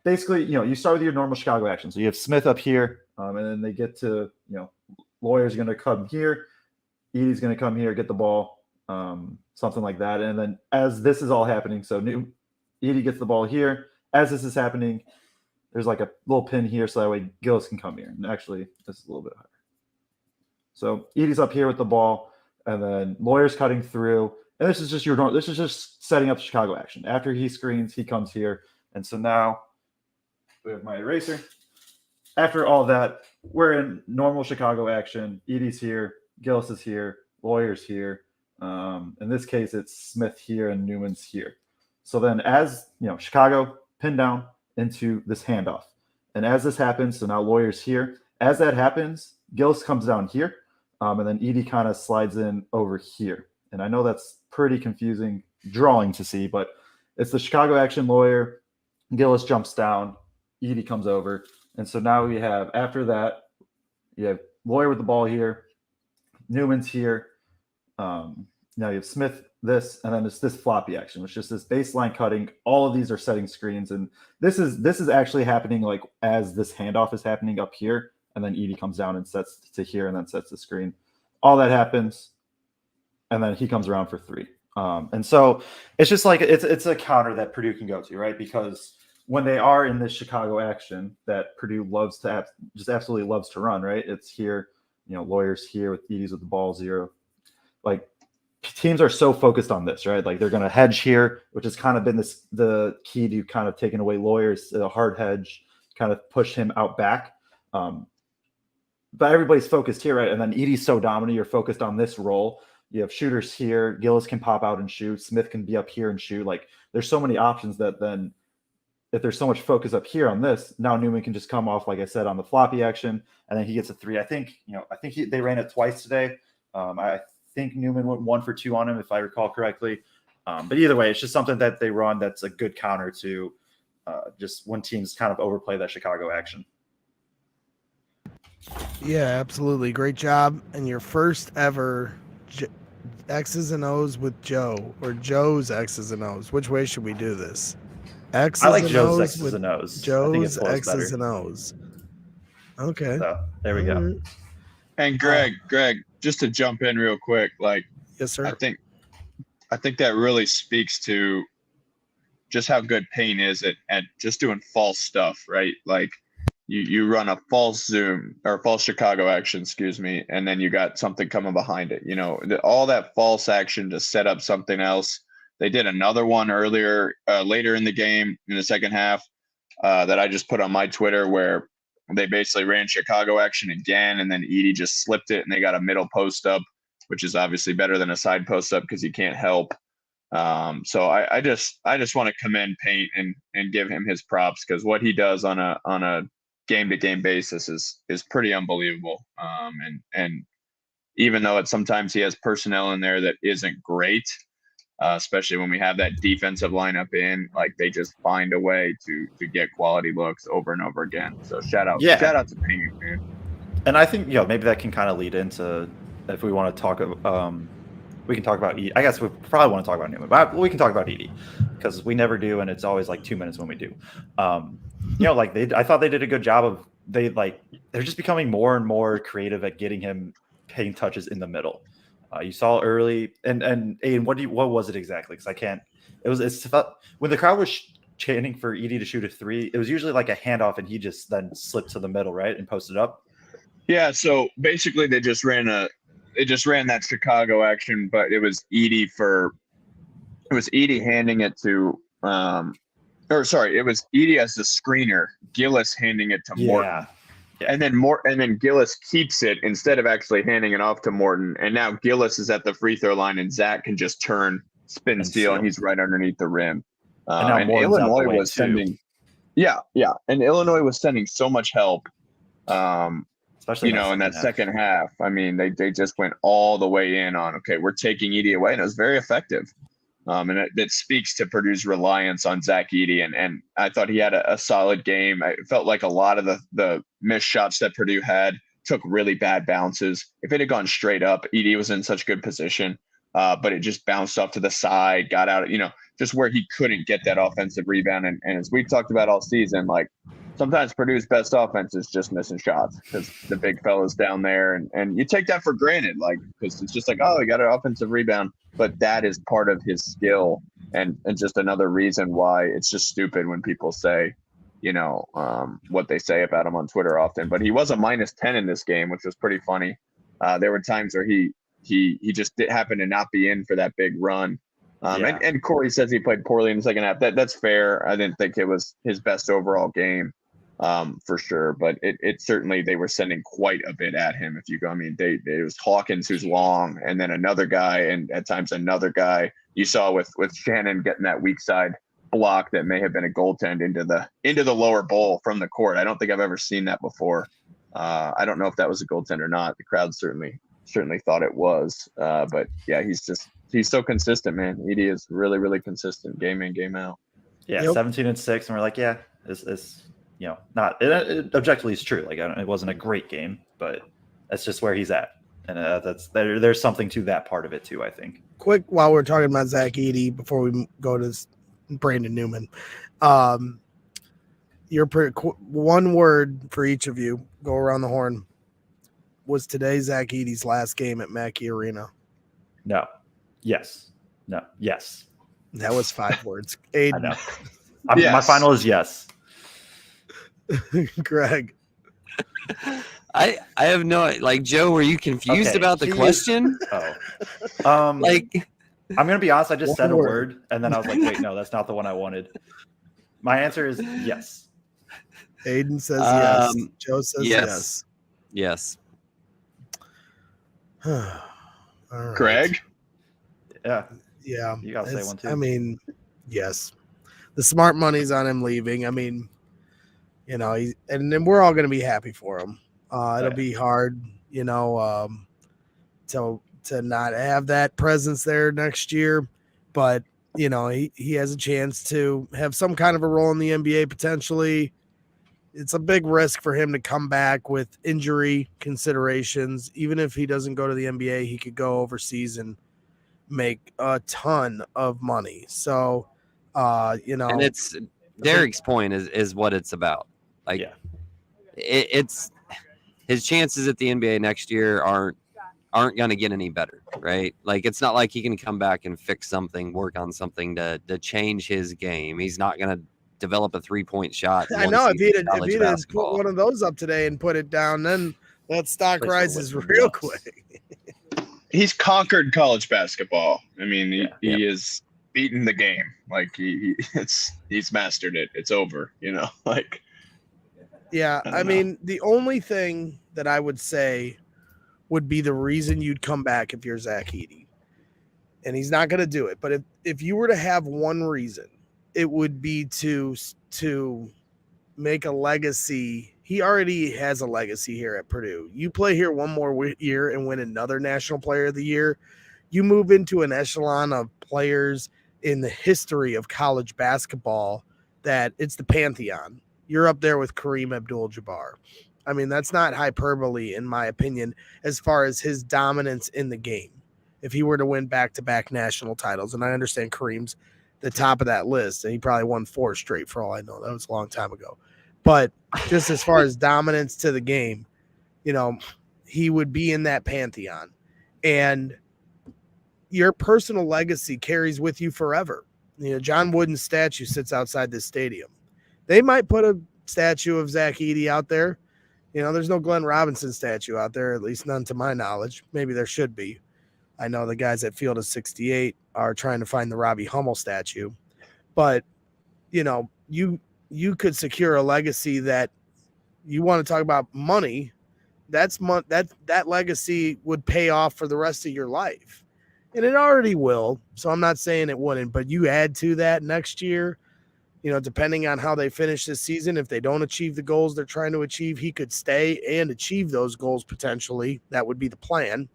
basically, you start with your normal Chicago action. So you have Smith up here, and then they get to, Lawyer's going to come here. Edie's going to come here, get the ball, something like that. And then as this is all happening, so Edie gets the ball here. As this is happening, there's like a little pin here, so that way Gillis can come here. And actually, this is a little bit higher. So Edie's up here with the ball, and then Lawyer's cutting through. And this is just setting up Chicago action. After he screens, he comes here. And so now we have my eraser. After all that, we're in normal Chicago action. Edie's here, Gillis is here, Lawyer's here. In this case, it's Smith here and Newman's here. So then as, Chicago pinned down into this handoff. And as this happens, so now Lawyer's here. As that happens, Gillis comes down here. and then Edie kind of slides in over here. And I know that's pretty confusing drawing to see, but it's the Chicago action Lawyer. Gillis jumps down. Edie comes over. And so now we have, after that, you have Lawyer with the ball here. Newman's here. Now you have Smith, this, and then it's this floppy action, which is this baseline cutting. All of these are setting screens. And this is actually happening like as this handoff is happening up here. And then Edie comes down and sets to here and then sets the screen. All that happens. And then he comes around for three. And so it's just like it's a counter that Purdue can go to, right? Because when they are in this Chicago action that Purdue loves to just absolutely loves to run, right? It's here, Lawyers here with Edie's with the ball 0. Like teams are so focused on this, right? Like they're going to hedge here, which has kind of been the key to kind of taking away Lawyers, a hard hedge, kind of push him out back. But everybody's focused here, right? And then Edie's so dominant, you're focused on this role. You have shooters here. Gillis can pop out and shoot. Smith can be up here and shoot. Like there's so many options that then if there's so much focus up here on this, now Newman can just come off, like I said, on the floppy action, and then he gets a 3. I think they ran it twice today. I think Newman went 1 for 2 on him, if I recall correctly. But either way, it's just something that they run that's a good counter to just when teams kind of overplay that Chicago action. Yeah, absolutely. Great job. And your first ever X's and O's with Joe, or Joe's X's and O's. Which way should we do this? X's I like and Joe's O's X's with and O's. Joe's X's X's and O's. Okay. So there we go. And Greg, just to jump in real quick, like, yes, sir. I think that really speaks to just how good Payne is at just doing false stuff, right? Like you run a false zoom or false Chicago action, and then you got something coming behind it. All that false action to set up something else. They did another one later in the game in the second half that I just put on my Twitter where they basically ran Chicago action again, and then Edie just slipped it, and they got a middle post up, which is obviously better than a side post up because he can't help. So I just want to commend Payne and give him his props, because what he does on a game-to-game basis is pretty unbelievable. And even though sometimes he has personnel in there that isn't great, especially when we have that defensive lineup in, like they just find a way to get quality looks over and over again. So shout out to Payne, man. And I think maybe that can kind of lead into, if we want to talk, we can talk about Edie. I guess we probably want to talk about Newman, but we can talk about Edie because we never do, and it's always like 2 minutes when we do. I thought they did a good job of they're just becoming more and more creative at getting him paying touches in the middle. You saw early, and Aidan, what was it exactly? Because I can't. It's when the crowd was chanting for Edie to shoot a 3. It was usually like a handoff, and he just then slipped to the middle, right, and posted up. Yeah. So basically, they just ran that Chicago action, but it was Edie handing it to it was Edie as the screener, Gillis handing it to Morton. Yeah. And then Gillis keeps it instead of actually handing it off to Morton. And now Gillis is at the free throw line, and Zach can just turn, spin, steal, and he's right underneath the rim. And Illinois was sending, and Illinois was sending so much help. Especially in that second half. I mean, they just went all the way in on, okay, we're taking Edie away, and it was very effective. And it speaks to Purdue's reliance on Zach Edey. And I thought he had a solid game. I felt like a lot of the missed shots that Purdue had took really bad bounces. If it had gone straight up, Edey was in such good position, but it just bounced off to the side, got out, just where he couldn't get that offensive rebound. And as we've talked about all season, like sometimes Purdue's best offense is just missing shots because the big fella's down there. And you take that for granted, like, because it's just like, oh, he got an offensive rebound. But that is part of his skill, and just another reason why it's just stupid when people say, what they say about him on Twitter often. But he was a -10 in this game, which was pretty funny. There were times where he just happened to not be in for that big run. And Corey says he played poorly in the second half. That's fair. I didn't think it was his best overall game, for sure. But it certainly, they were sending quite a bit at him. If you go, I mean, it was Hawkins who's long, and then another guy, and at times another guy. You saw with Shannon getting that weak side block that may have been a goaltend into the lower bowl from the court. I don't think I've ever seen that before. I don't know if that was a goaltend or not. The crowd certainly certainly thought it was. But yeah, he's so consistent, man. Edie is really, really consistent game in, game out. Yeah, Yep. 17-6, and we're like, yeah, it's not it objectively is true. Like, it wasn't a great game, but that's just where he's at, and there's something to that part of it too, I think. Quick, while we're talking about Zach Edey, before we go to Brandon Newman, one word for each of you. Go around the horn. Was today Zach Edey's last game at Mackey Arena? No. Yes. No. Yes. That was 5 words. I Aidan. know. Yes. My final is yes. Greg. I have no, like, Joe, were you confused Okay, about the question? Like, I'm gonna be honest. I just One said a word. word, and then I was like, wait, no, that's not the one I wanted. My answer is yes. Aidan says yes. Um, Joe says yes. Yes. All right. Greg? Yeah. Yeah. You gotta say one, too. I mean, yes. The smart money's on him leaving. I mean, and then we're all going to be happy for him. It'll be hard, to not have that presence there next year. But, he has a chance to have some kind of a role in the NBA potentially. It's a big risk for him to come back with injury considerations. Even if he doesn't go to the NBA, he could go overseas and make a ton of money. So, And it's Derek's point is what it's about. Like, Yeah. It's his chances at the NBA next year aren't going to get any better, right? Like, it's not like he can come back and fix something, work on something to change his game. He's not going to develop a 3-point shot. I know if he'd have put one of those up today and put it down, then that stock rises real quick. He's conquered college basketball. I mean, he is beaten the game. Like he's mastered it. It's over, like. Yeah. I mean, the only thing that I would say would be the reason you'd come back if you're Zach Edey, and he's not going to do it. But if you were to have one reason, it would be to make a legacy. He already has a legacy here at Purdue. You play here one more year and win another National Player of the Year, you move into an echelon of players in the history of college basketball that it's the pantheon. You're up there with Kareem Abdul-Jabbar. I mean, that's not hyperbole, in my opinion, as far as his dominance in the game. If he were to win back-to-back national titles, and I understand Kareem's the top of that list, and he probably won 4 straight for all I know. That was a long time ago. But just as far as dominance to the game, he would be in that pantheon. And your personal legacy carries with you forever. John Wooden's statue sits outside this stadium. They might put a statue of Zach Edey out there. There's no Glenn Robinson statue out there, at least none to my knowledge. Maybe there should be. I know the guys at Field of 68 are trying to find the Robbie Hummel statue. But, you could secure a legacy that you want to talk about money. That legacy would pay off for the rest of your life. And it already will. So I'm not saying it wouldn't, but you add to that next year, depending on how they finish this season, if they don't achieve the goals they're trying to achieve, he could stay and achieve those goals potentially. That would be the plan.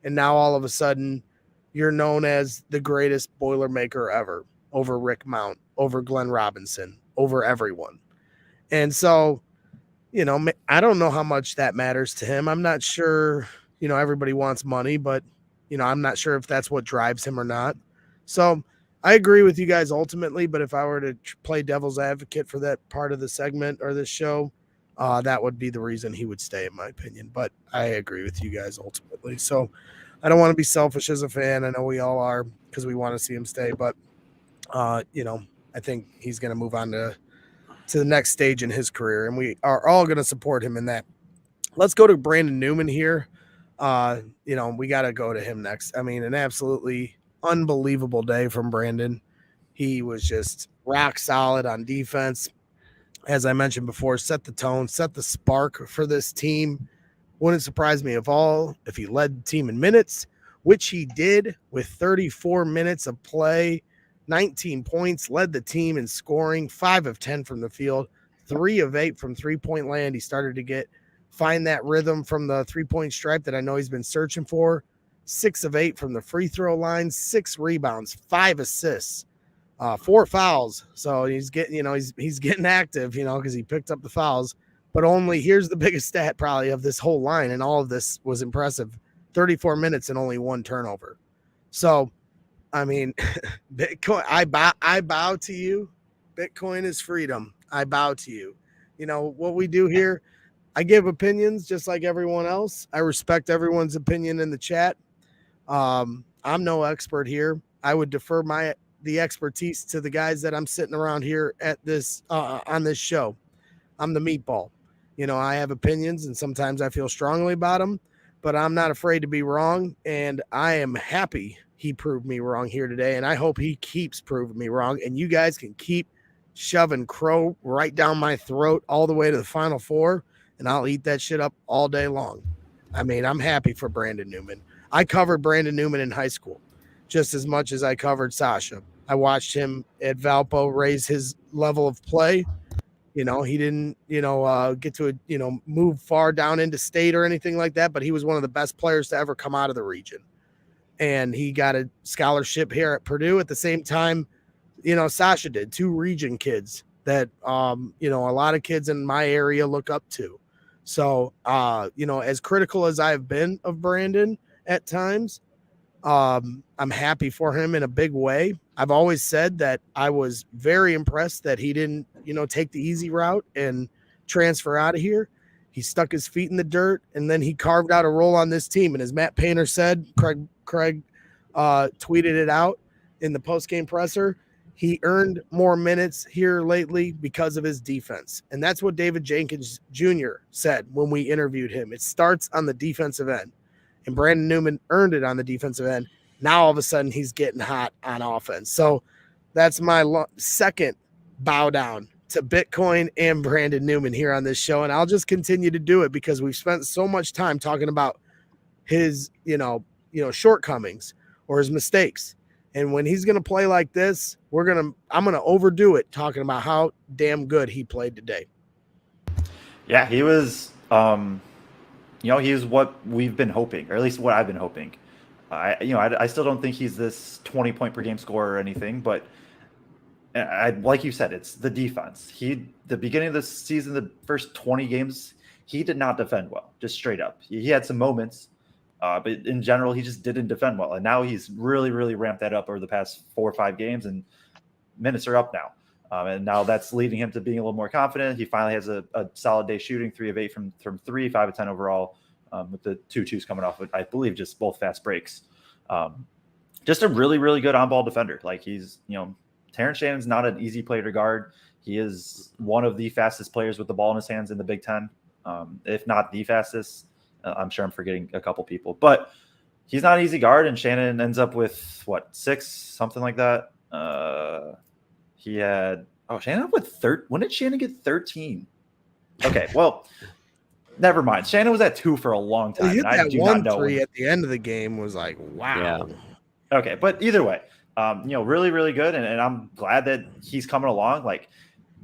And now all of a sudden you're known as the greatest Boilermaker ever, over Rick Mount, over Glenn Robinson, over everyone. And so, I don't know how much that matters to him. I'm not sure, everybody wants money, but, I'm not sure if that's what drives him or not. So I agree with you guys ultimately, but if I were to play devil's advocate for that part of the segment or this show, that would be the reason he would stay, in my opinion. But I agree with you guys ultimately. So I don't want to be selfish as a fan. I know we all are because we want to see him stay. But, I think he's going to move on to the next stage in his career, and we are all going to support him in that. Let's go to Brandon Newman here. We got to go to him next. I mean, an absolutely unbelievable day from Brandon. He was just rock solid on defense. As I mentioned before, set the tone, set the spark for this team. Wouldn't surprise me if he led the team in minutes, which he did with 34 minutes of play, 19 points, led the team in scoring, 5 of 10 from the field, 3 of 8 from 3-point land. He started to get find that rhythm from the 3-point stripe that I know he's been searching for. 6 of 8 from the free throw line, 6 rebounds, 5 assists, 4 fouls. So he's getting, he's getting active, because he picked up the fouls. But only, here's the biggest stat probably of this whole line, and all of this was impressive: 34 minutes and only 1 turnover. So, I mean, Bitcoin, I bow to you. Bitcoin is freedom. I bow to you. What we do here, I give opinions just like everyone else. I respect everyone's opinion in the chat. I'm no expert here. I would defer the expertise to the guys that I'm sitting around here at this on this show. I'm the meatball. I have opinions, and sometimes I feel strongly about them, but I'm not afraid to be wrong, and I am happy he proved me wrong here today, and I hope he keeps proving me wrong, and you guys can keep shoving crow right down my throat all the way to the Final Four, and I'll eat that shit up all day long. I mean, I'm happy for Brandon Newman. I covered Brandon Newman in high school just as much as I covered Sasha. I watched him at Valpo raise his level of play. He didn't, get to, move far down into state or anything like that, but he was one of the best players to ever come out of the region. And he got a scholarship here at Purdue at the same time, Sasha did. 2 region kids that, a lot of kids in my area look up to. So, as critical as I've been of Brandon at times, I'm happy for him in a big way. I've always said that I was very impressed that he didn't, take the easy route and transfer out of here. He stuck his feet in the dirt, and then he carved out a role on this team. And as Matt Painter said, Kraig tweeted it out in the post-game presser, he earned more minutes here lately because of his defense. And that's what David Jenkins Jr. said when we interviewed him. It starts on the defensive end. And Brandon Newman earned it on the defensive end. Now all of a sudden he's getting hot on offense. So that's my second bow down to Bitcoin and Brandon Newman here on this show. And I'll just continue to do it because we've spent so much time talking about his, shortcomings or his mistakes. And when he's going to play like this, I'm going to overdo it talking about how damn good he played today. Yeah, he was, he's what we've been hoping, or at least what I've been hoping. I still don't think he's this 20-point per game scorer or anything, but like you said, it's the defense. The beginning of the season, the first 20 games, he did not defend well, just straight up. He had some moments, but in general, he just didn't defend well. And now he's really, really ramped that up over the past 4 or 5 games, and minutes are up now. And now that's leading him to being a little more confident. He finally has a solid day shooting, 3 of 8 from 3, 5 of 10 overall, with the 2 twos coming off, I believe, just both fast breaks. Just a really, really good on-ball defender. Like he's, Terrence Shannon's not an easy player to guard. He is one of the fastest players with the ball in his hands in the Big Ten, if not the fastest. I'm sure I'm forgetting a couple people, but he's not an easy guard, and Shannon ends up with, 6, something like that. Shannon ended up with when did Shannon get 13? Okay, well, never mind. Shannon was at 2 for a long time. He hit that that 1-3 at the end of the game was like, wow. Yeah. Okay, but either way, really, really good, and I'm glad that he's coming along. Like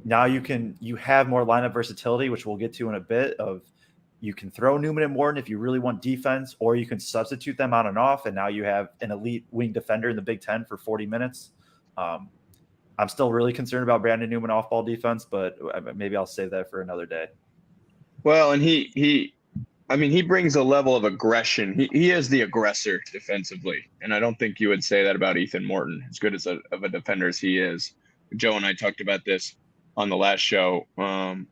now you have more lineup versatility, which we'll get to in a bit. You can throw Newman and Morton if you really want defense, or you can substitute them on and off, and now you have an elite wing defender in the Big Ten for 40 minutes. I'm still really concerned about Brandon Newman off-ball defense, but maybe I'll save that for another day. Well, and he brings a level of aggression. He is the aggressor defensively, and I don't think you would say that about Ethan Morton, as good of a defender as he is. Joe and I talked about this on the last show.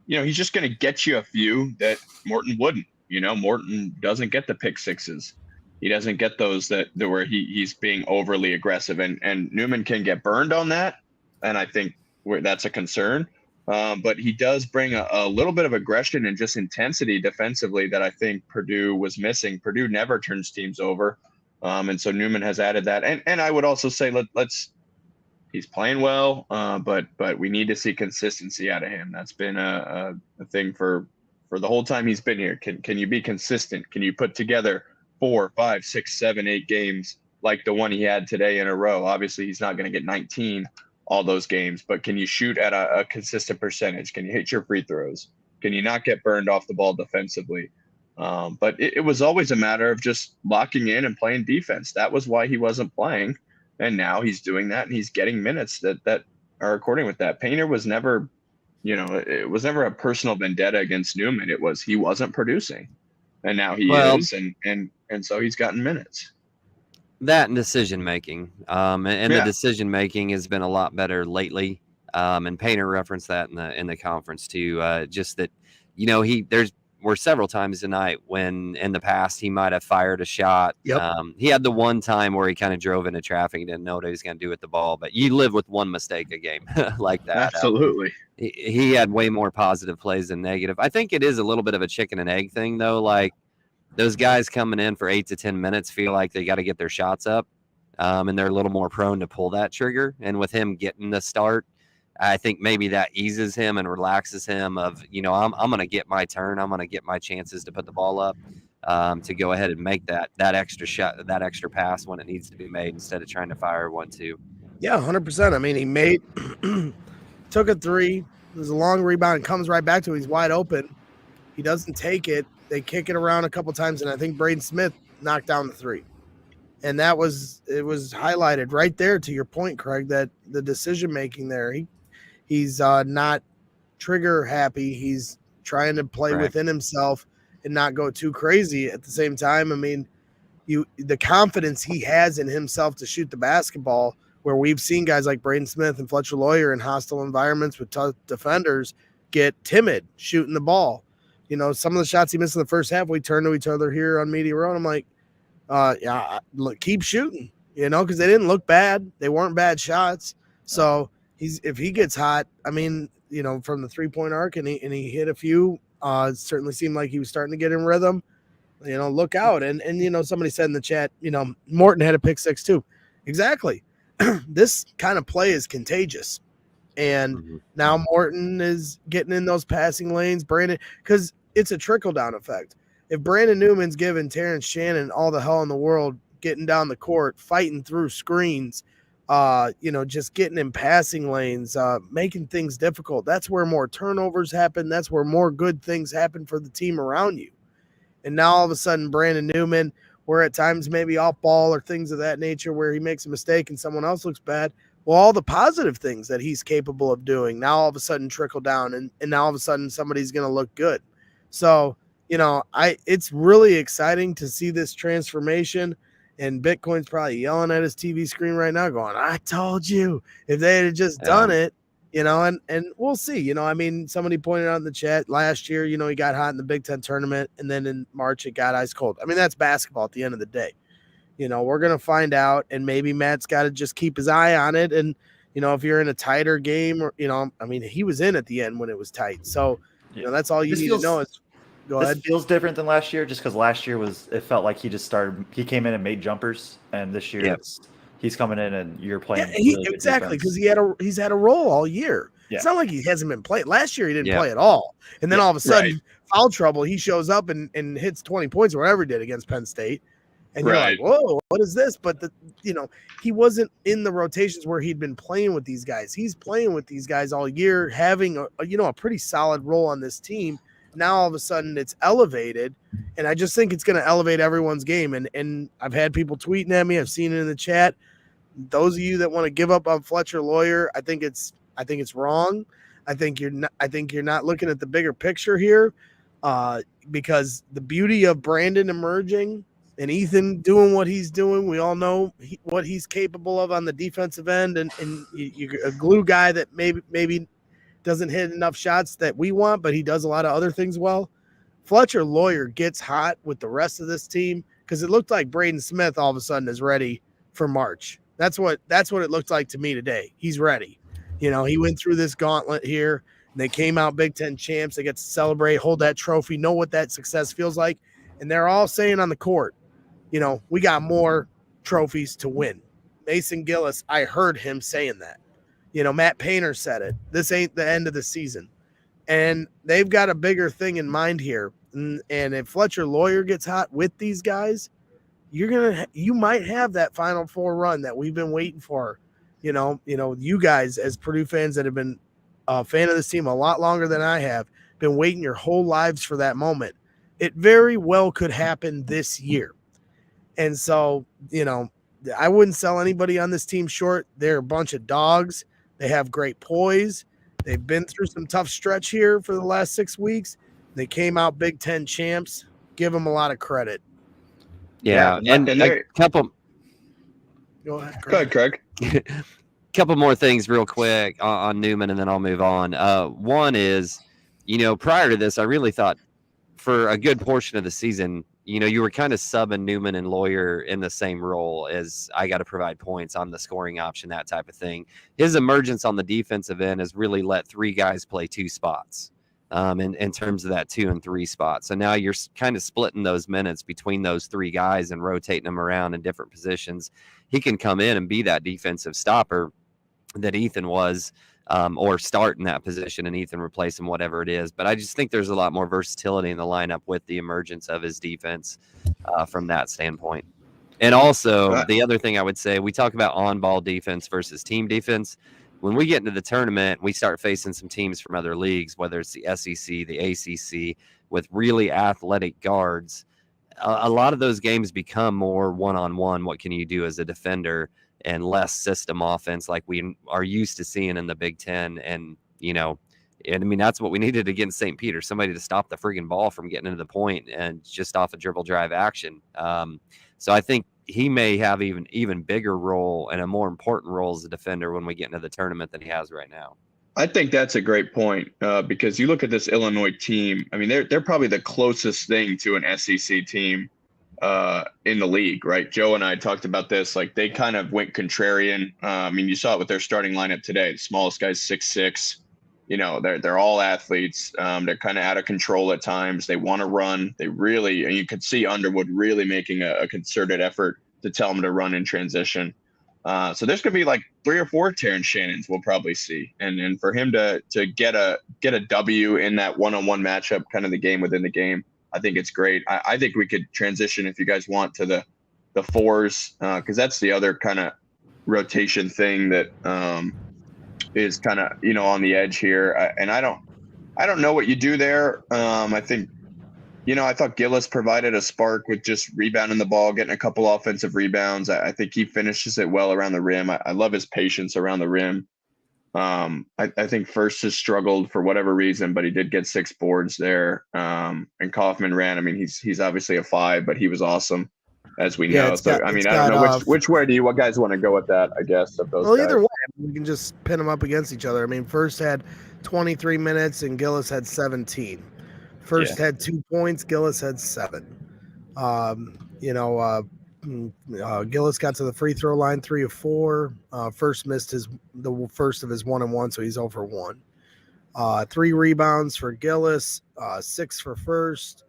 He's just going to get you a few that Morton wouldn't. Morton doesn't get the pick sixes. He doesn't get those that where he's being overly aggressive, and Newman can get burned on that, and I think that's a concern. But he does bring a little bit of aggression and just intensity defensively that I think Purdue was missing. Purdue never turns teams over, and so Newman has added that. And I would also say he's playing well, but we need to see consistency out of him. That's been a thing for the whole time he's been here. Can you be consistent? Can you put together 4, 5, 6, 7, 8 games like the one he had today in a row? Obviously, he's not going to get 19 all those games, but can you shoot at a consistent percentage? Can you hit your free throws? Can you not get burned off the ball defensively? But it was always a matter of just locking in and playing defense. That was why he wasn't playing. And now he's doing that, and he's getting minutes that are according with that. Painter was never, it was never a personal vendetta against Newman. It was he wasn't producing, and now he is, and so he's gotten minutes. That and decision making, and the decision making has been a lot better lately. And Painter referenced that in the conference too. Just that, there were several times tonight when in the past he might have fired a shot. Yep. He had the one time where he kind of drove into traffic and didn't know what he was going to do with the ball. But you live with one mistake a game like that. Absolutely. He had way more positive plays than negative. I think it is a little bit of a chicken and egg thing, though. Like, those guys coming in for 8 to 10 minutes feel like they got to get their shots up, and they're a little more prone to pull that trigger. And with him getting the start, I think maybe that eases him and relaxes him of, I'm going to get my turn. I'm going to get my chances to put the ball up, to go ahead and make that extra shot, that extra pass when it needs to be made instead of trying to fire 1-2. Yeah, 100%. I mean, he took a three. There's a long rebound, comes right back to him. He's wide open. He doesn't take it. They kick it around a couple times, and I think Braden Smith knocked down the three. And it was highlighted right there, to your point, Kraig, that the decision-making there, he's not trigger happy. He's trying to play within himself and not go too crazy at the same time. I mean, the confidence he has in himself to shoot the basketball, where we've seen guys like Braden Smith and Fletcher Lawyer in hostile environments with tough defenders get timid shooting the ball. Some of the shots he missed in the first half, we turned to each other here on Media Row, and I'm like, look, keep shooting, because they didn't look bad. They weren't bad shots. So if he gets hot, I mean, from the 3-point arc and he hit a few, it certainly seemed like he was starting to get in rhythm. Look out. And somebody said in the chat, Morton had a pick 6 too. Exactly. This kind of play is contagious. And now Morton is getting in those passing lanes, Brandon, because it's a trickle-down effect. If Brandon Newman's giving Terrence Shannon all the hell in the world, getting down the court, fighting through screens, just getting in passing lanes, making things difficult, that's where more turnovers happen. That's where more good things happen for the team around you. And now all of a sudden, Brandon Newman, where at times maybe off ball or things of that nature where he makes a mistake and someone else looks bad, well, all the positive things that he's capable of doing now all of a sudden trickle down, and now all of a sudden somebody's going to look good. So, it's really exciting to see this transformation, and Bitcoin's probably yelling at his TV screen right now going, I told you, if they had just done it, and we'll see. I mean, somebody pointed out in the chat last year, he got hot in the Big Ten tournament, and then in March it got ice cold. I mean, that's basketball at the end of the day. We're going to find out, and maybe Matt's got to just keep his eye on it. And, if you're in a tighter game, or, I mean, he was in at the end when it was tight. So, that's all you need to know is go ahead. This feels different than last year, just because last year it felt like he came in and made jumpers. And this year he's coming in and you're playing. Yeah, exactly. Because he's had a role all year. Yeah. It's not like he hasn't been playing. Last year he didn't play at all. And then all of a sudden, foul trouble, he shows up and hits 20 points or whatever he did against Penn State. And you're like, whoa, what is this? But he wasn't in the rotations where he'd been playing with these guys. He's playing with these guys all year, having a pretty solid role on this team. Now all of a sudden it's elevated, and I just think it's going to elevate everyone's game. And I've had people tweeting at me. I've seen it in the chat. Those of you that want to give up on Fletcher Lawyer, I think it's wrong. I think you're not looking at the bigger picture here, because the beauty of Brandon emerging and Ethan doing what he's doing, we all know what he's capable of on the defensive end, and you're a glue guy that maybe doesn't hit enough shots that we want, but he does a lot of other things well. Fletcher Lawyer gets hot with the rest of this team, because it looked like Braden Smith all of a sudden is ready for March. That's what it looked like to me today. He's ready. He went through this gauntlet here, and they came out Big Ten champs. They get to celebrate, hold that trophy, know what that success feels like, and they're all saying on the court, we got more trophies to win. Mason Gillis, I heard him saying that. Matt Painter said it. This ain't the end of the season. And they've got a bigger thing in mind here. And if Fletcher Lawyer gets hot with these guys, you might have that Final Four run that we've been waiting for. You guys as Purdue fans that have been a fan of this team a lot longer than I have been waiting your whole lives for that moment. It very well could happen this year. And so, I wouldn't sell anybody on this team short. They're a bunch of dogs. They have great poise. They've been through some tough stretch here for the last 6 weeks. They came out Big Ten champs. Give them a lot of credit. Yeah, and a couple. Go ahead, Kraig. Couple more things real quick on Newman, and then I'll move on. One is, prior to this, I really thought for a good portion of the season, you were kind of subbing Newman and Lawyer in the same role as I got to provide points on the scoring option, that type of thing. His emergence on the defensive end has really let 3 guys play 2 spots in terms of that 2 and 3 spot. So now you're kind of splitting those minutes between those 3 guys and rotating them around in different positions. He can come in and be that defensive stopper that Ethan was, or start in that position and Ethan replace him, whatever it is. But I just think there's a lot more versatility in the lineup with the emergence of his defense from that standpoint. And also, the other thing I would say, we talk about on-ball defense versus team defense. When we get into the tournament, we start facing some teams from other leagues, whether it's the SEC, the ACC, with really athletic guards. A lot of those games become more one-on-one. What can you do as a defender? And less system offense like we are used to seeing in the Big Ten. And, that's what we needed against St. Peter, somebody to stop the friggin' ball from getting into the point and just off a dribble drive action. So I think he may have even bigger role and a more important role as a defender when we get into the tournament than he has right now. I think that's a great point because you look at this Illinois team. I mean, they're probably the closest thing to an SEC team in the league, right? Joe and I talked about this. Like, they kind of went contrarian. You saw it with their starting lineup today. The smallest guy's 6'6". They're all athletes. They're kind of out of control at times. They want to run. And you could see Underwood really making a concerted effort to tell them to run in transition. So there's going to be like 3 or 4 Terrence Shannons we'll probably see. And for him to get a W in that one-on-one matchup, kind of the game within the game, I think it's great. I think we could transition, if you guys want, to the 4s, because that's the other kind of rotation thing that is kind of on the edge here. And I don't know what you do there. I think I thought Gillis provided a spark with just rebounding the ball, getting a couple offensive rebounds. I think he finishes it well around the rim. I love his patience around the rim. I think First has struggled for whatever reason, but he did get 6 boards there. And Kaufman ran. I mean, he's obviously a 5, but he was awesome, as we know. So I don't know which way do you guys want to go with that, I guess, of those guys. Either way, we can just pin them up against each other. I mean, First had 23 minutes and Gillis had 17. First had 2 points, Gillis had 7. Gillis got to the free throw line 3 of 4. First missed the first of his 1-on-1, so he's 0 for 1. 3 rebounds for Gillis, 6 for First.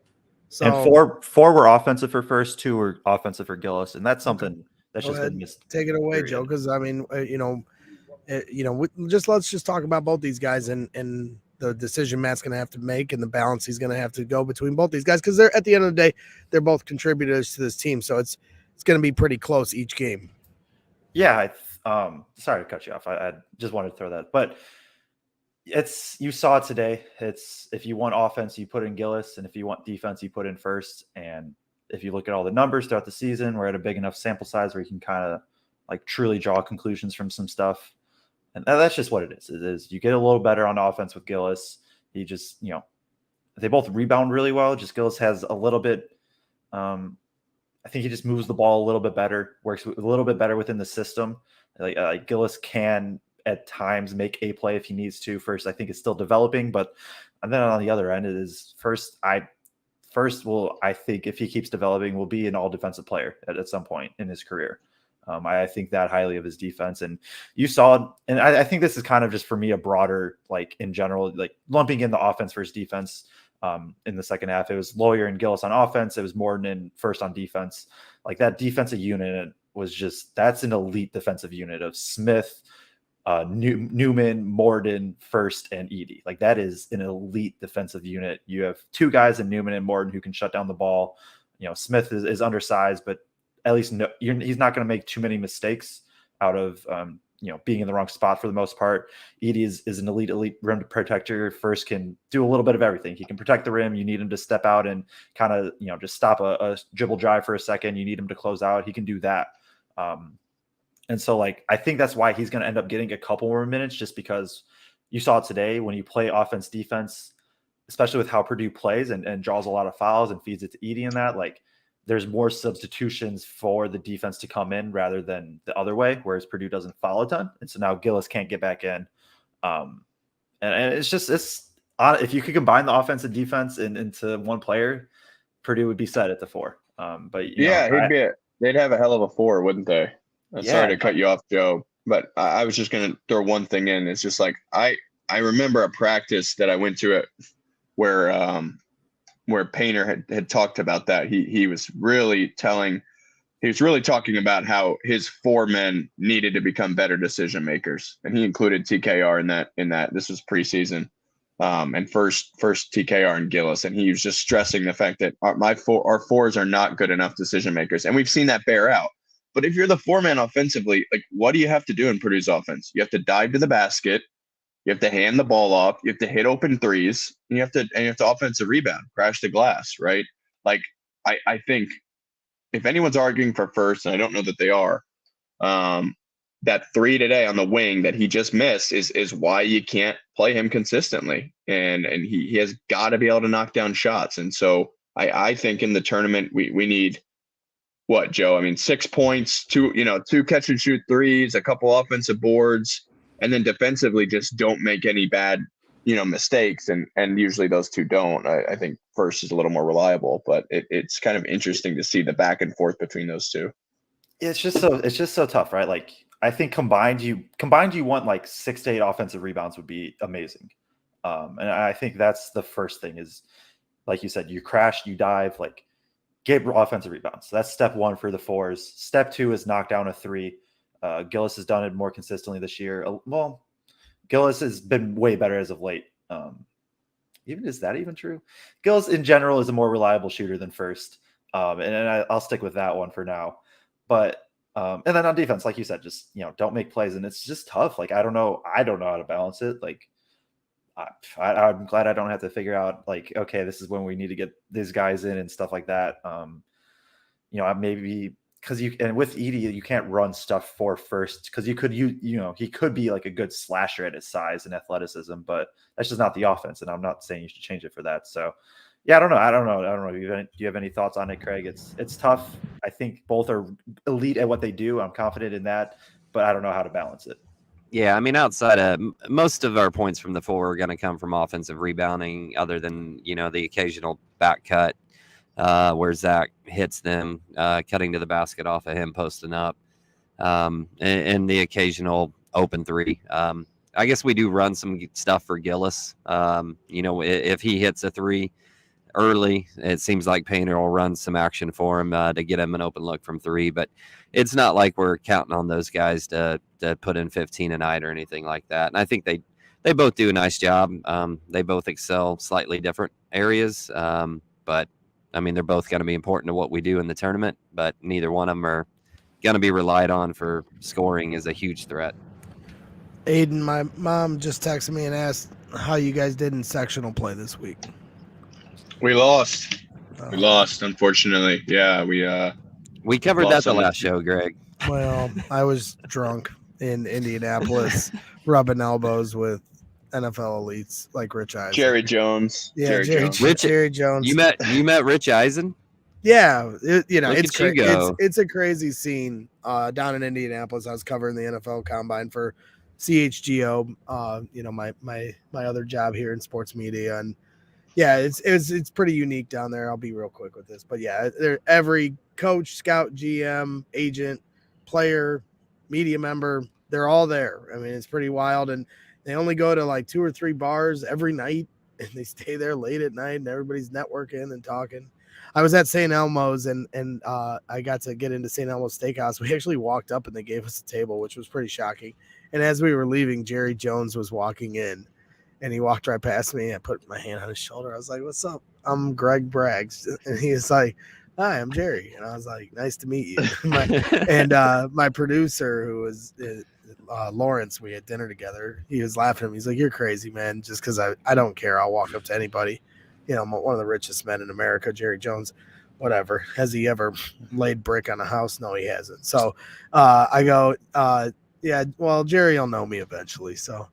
So, and four were offensive for First, 2 were offensive for Gillis, and that's something that's just been missed. Take it away, Joe, because I mean, let's just talk about both these guys and the decision Matt's going to have to make and the balance he's going to have to go between both these guys, because they're, at the end of the day, they're both contributors to this team, so it's going to be pretty close each game. Yeah, sorry to cut you off. I just wanted to throw that, but you saw it today. It's, if you want offense, you put in Gillis, and if you want defense, you put in First. And if you look at all the numbers throughout the season, we're at a big enough sample size where you can kind of like truly draw conclusions from some stuff. And that's just what it is. It is, you get a little better on offense with Gillis. He just, they both rebound really well. Just Gillis has a little bit, I think he just moves the ball a little bit better, works a little bit better within the system. Like Gillis can at times make a play if he needs to. First, I think it's still developing, and then on the other end, it is First will, I think, if he keeps developing, will be an all defensive player at some point in his career. I think that highly of his defense, and you saw, and I think this is kind of just for me a broader, like in general, like lumping in the offense versus defense. In the second half, it was Lawyer and Gillis on offense. It was Morden and First on defense. Like that defensive unit was that's an elite defensive unit of Smith, Newman, Morden, First, and Edey. Like that is an elite defensive unit. You have 2 guys in Newman and Morden who can shut down the ball. Smith is undersized, but at least he's not going to make too many mistakes out of being in the wrong spot for the most part. Edie is an elite rim protector. First can do a little bit of everything. He can protect the rim. You need him to step out and kind of, just stop a dribble drive for a second. You need him to close out. He can do that. And so I think that's why he's going to end up getting a couple more minutes, just because you saw it today when you play offense, defense, especially with how Purdue plays and draws a lot of fouls and feeds it to Edie in that, there's more substitutions for the defense to come in rather than the other way, whereas Purdue doesn't foul a ton. And so now Gillis can't get back in. And it's if you could combine the offense and defense into one player, Purdue would be set at the 4. But they'd have a hell of a 4, wouldn't they? Sorry to cut you off, Joe, but I was just going to throw one thing in. It's just I remember a practice that I went to where Painter had talked about that. He was really talking about how his 4 men needed to become better decision makers, and he included TKR in that. This was preseason, and first TKR and Gillis, and he was just stressing the fact that our 4s are not good enough decision makers, and we've seen that bear out. But if you're the 4-man offensively, what do you have to do in Purdue's offense? You have to dive to the basket. You have to hand the ball off. You have to hit open threes. And you have to offensive rebound, crash the glass, right? I think if anyone's arguing for first, and I don't know that they are, that 3 today on the wing that he just missed is why you can't play him consistently. And he has got to be able to knock down shots. And so I think in the tournament we need what, Joe? 6 points, 2 catch and shoot threes, a couple offensive boards. And then defensively, just don't make any bad, mistakes. And usually those 2 don't. I think first is a little more reliable, but it's kind of interesting to see the back and forth between those 2. It's just so tough, right? I think combined you want 6 to 8 offensive rebounds would be amazing. And I think that's the first thing is, like you said, you crash, you dive, get offensive rebounds. So that's step 1 for the 4s. Step 2 is knock down a 3. Gillis has done it more consistently this year. Well, Gillis has been way better as of late. Is that even true? Gillis in general is a more reliable shooter than first. And I'll stick with that one for now. But and then on defense, like you said, just don't make plays, and it's just tough. I don't know how to balance it. I'm glad I don't have to figure out okay, this is when we need to get these guys in and stuff like that. Maybe. Because with Edie, you can't run stuff for first because he could be a good slasher at his size and athleticism, but that's just not the offense. And I'm not saying you should change it for that. So, yeah, I don't know. Do you have any thoughts on it, Kraig? It's tough. I think both are elite at what they do. I'm confident in that, but I don't know how to balance it. Yeah, outside of most of our points from the 4 are going to come from offensive rebounding, other than the occasional back cut. Where Zach hits them, cutting to the basket off of him, posting up, and the occasional open 3. I guess we do run some stuff for Gillis. If he hits a 3 early, it seems like Painter will run some action for him to get him an open look from 3. But it's not like we're counting on those guys to put in 15 a night or anything like that. And I think they both do a nice job. They both excel slightly different areas, but they're both going to be important to what we do in the tournament, but neither one of them are going to be relied on for scoring as a huge threat. Aidan, my mom just texted me and asked how you guys did in sectional play this week. We lost. We lost, unfortunately. Yeah, we covered that the last show, Greg. Well, I was drunk in Indianapolis, rubbing elbows with NFL elites like Rich Eisen. Jerry Jones. Yeah, Jerry Jones. You met Rich Eisen? Yeah, it's it's a crazy scene down in Indianapolis. I was covering the NFL Combine for CHGO, my other job here in sports media, and yeah, it's pretty unique down there. I'll be real quick with this, but yeah, every coach, scout, GM, agent, player, media member, they're all there. It's pretty wild, and they only go to 2 or 3 bars every night, and they stay there late at night, and everybody's networking and talking. I was at St. Elmo's, and I got to get into St. Elmo's Steakhouse. We actually walked up, and they gave us a table, which was pretty shocking. And as we were leaving, Jerry Jones was walking in, and he walked right past me. I put my hand on his shoulder. I was like, "What's up? I'm Greg Braggs." And he was like, "Hi, I'm Jerry." And I was like, "Nice to meet you." My producer, who was Lawrence, we had dinner together. He was laughing at me. He's like, "You're crazy, man. Just because I don't care. I'll walk up to anybody. You know, I'm one of the richest men in America, Jerry Jones. Whatever. Has he ever laid brick on a house? No, he hasn't. So I go, yeah, well, Jerry will know me eventually. So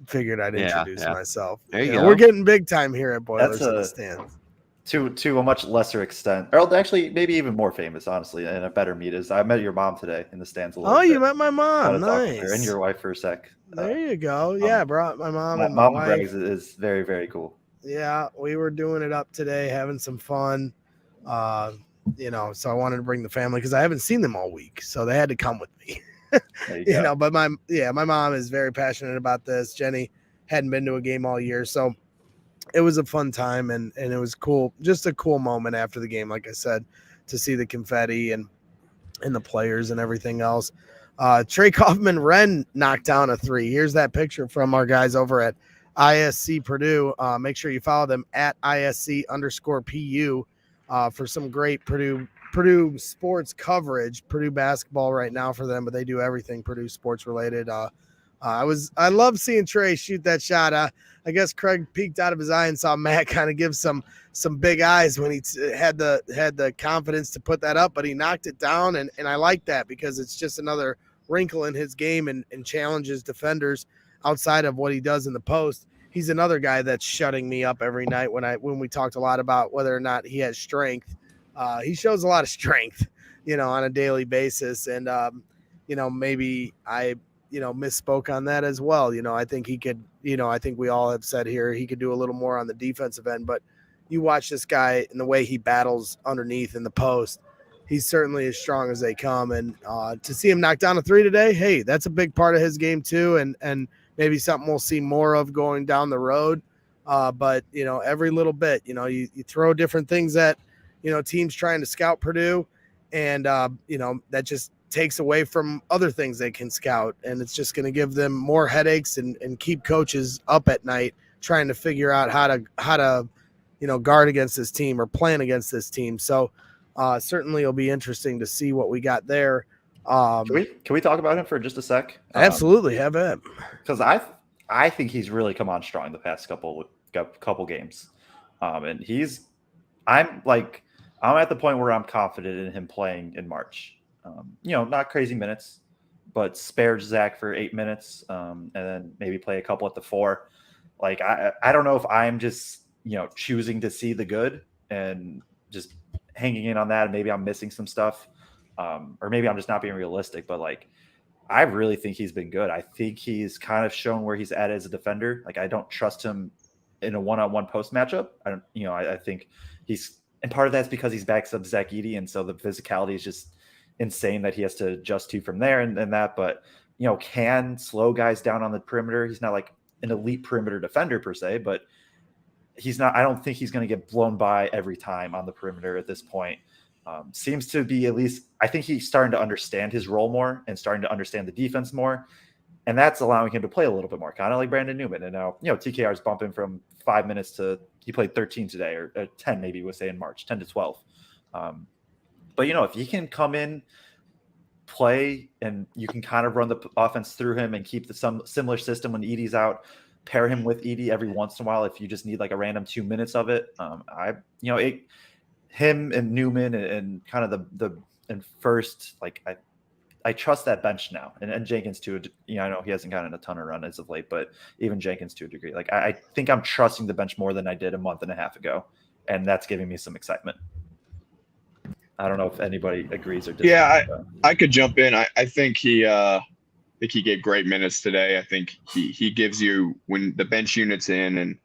figured I'd introduce myself. There you go. We're getting big time here at Boilers in the Stands. To a much lesser extent, or actually maybe even more famous, honestly, and a better meet is I met your mom today in the stands a little bit. You met my mom. Nice. And your wife for a sec. There you go. Yeah, I brought my mom and my Mom wife. Brags is very, very cool. Yeah, we were doing it up today, having some fun. You know, so I wanted to bring the family because I haven't seen them all week, so they had to come with me. You know, but my mom is very passionate about this. Jenny hadn't been to a game all year, so it was a fun time and it was cool. Just a cool moment after the game, like I said, to see the confetti and the players and everything else. Trey Kaufman-Renn knocked down a 3. Here's that picture from our guys over at ISC Purdue. Make sure you follow them at ISC_PU for some great Purdue sports coverage. Purdue basketball right now for them, but they do everything Purdue sports related. I love seeing Trey shoot that shot. I guess Kraig peeked out of his eye and saw Matt kind of give some big eyes when he had the confidence to put that up, but he knocked it down, and I like that because it's just another wrinkle in his game and challenges defenders outside of what he does in the post. He's another guy that's shutting me up every night when we talked a lot about whether or not he has strength. He shows a lot of strength, you know, on a daily basis, and you know, maybe I misspoke on that as well. You know, I think he could, I think we all have said here he could do a little more on the defensive end, but you watch this guy and the way he battles underneath in the post, he's certainly as strong as they come. And to see him knock down a 3 today, hey, that's a big part of his game too. And maybe something we'll see more of going down the road. But, every little bit, you throw different things at, teams trying to scout Purdue, and, that just takes away from other things they can scout, and it's just going to give them more headaches and keep coaches up at night trying to figure out how to guard against this team or plan against this team. So certainly it'll be interesting to see what we got there. Can we talk about him for just a sec? Absolutely, have him, because I think he's really come on strong the past couple games, and I'm at the point where I'm confident in him playing in March. Not crazy minutes, but spare Zach for 8 minutes, and then maybe play a couple at the 4. Like, I don't know if I'm just, choosing to see the good and just hanging in on that. And maybe I'm missing some stuff, or maybe I'm just not being realistic, but I really think he's been good. I think he's kind of shown where he's at as a defender. Like, I don't trust him in a one-on-one post matchup. I think and part of that's because he's backs up Zach Edey. And so the physicality is just insane that he has to adjust to from there and that, but can slow guys down on the perimeter. He's not like an elite perimeter defender per se, but I don't think he's going to get blown by every time on the perimeter at this point. Seems to be, at least, I think he's starting to understand his role more and starting to understand the defense more. And that's allowing him to play a little bit more, kind of like Brandon Newman. And now, TKR is bumping from 5 minutes to, he played 13 today, or 10 maybe we'll say in March, 10 to 12. But, if he can come in, play, and you can kind of run the offense through him and keep some similar system when Edey's out, pair him with Edey every once in a while if you just need like a random 2 minutes of it. Him and Newman and kind of the first, I trust that bench now. And Jenkins too. I know he hasn't gotten a ton of run as of late, but even Jenkins to a degree. I think I'm trusting the bench more than I did a month and a half ago, and that's giving me some excitement. I don't know if anybody agrees or disagrees. Yeah, I could jump in. I think he gave great minutes today. I think he gives you, when the bench unit's in and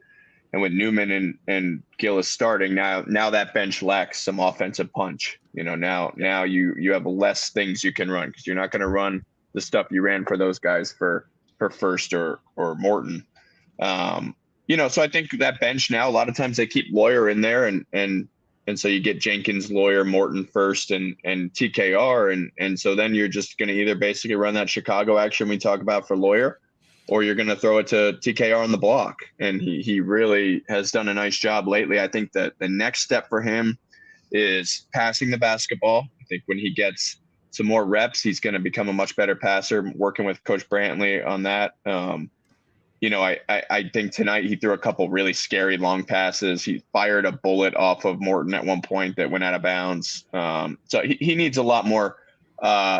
with Newman and Gillis starting, now that bench lacks some offensive punch. Now you have less things you can run because you're not going to run the stuff you ran for those guys for First or Morton. So I think that bench now, a lot of times they keep Lawyer in there and so you get Jenkins, Lawyer, Morton, First, and TKR. And so then you're just going to either basically run that Chicago action we talk about for Lawyer, or you're going to throw it to TKR on the block. And he really has done a nice job lately. I think that the next step for him is passing the basketball. I think when he gets some more reps, he's going to become a much better passer. Working with Coach Brantley on that. I think tonight he threw a couple really scary long passes. He fired a bullet off of Morton at one point that went out of bounds. So he needs a lot more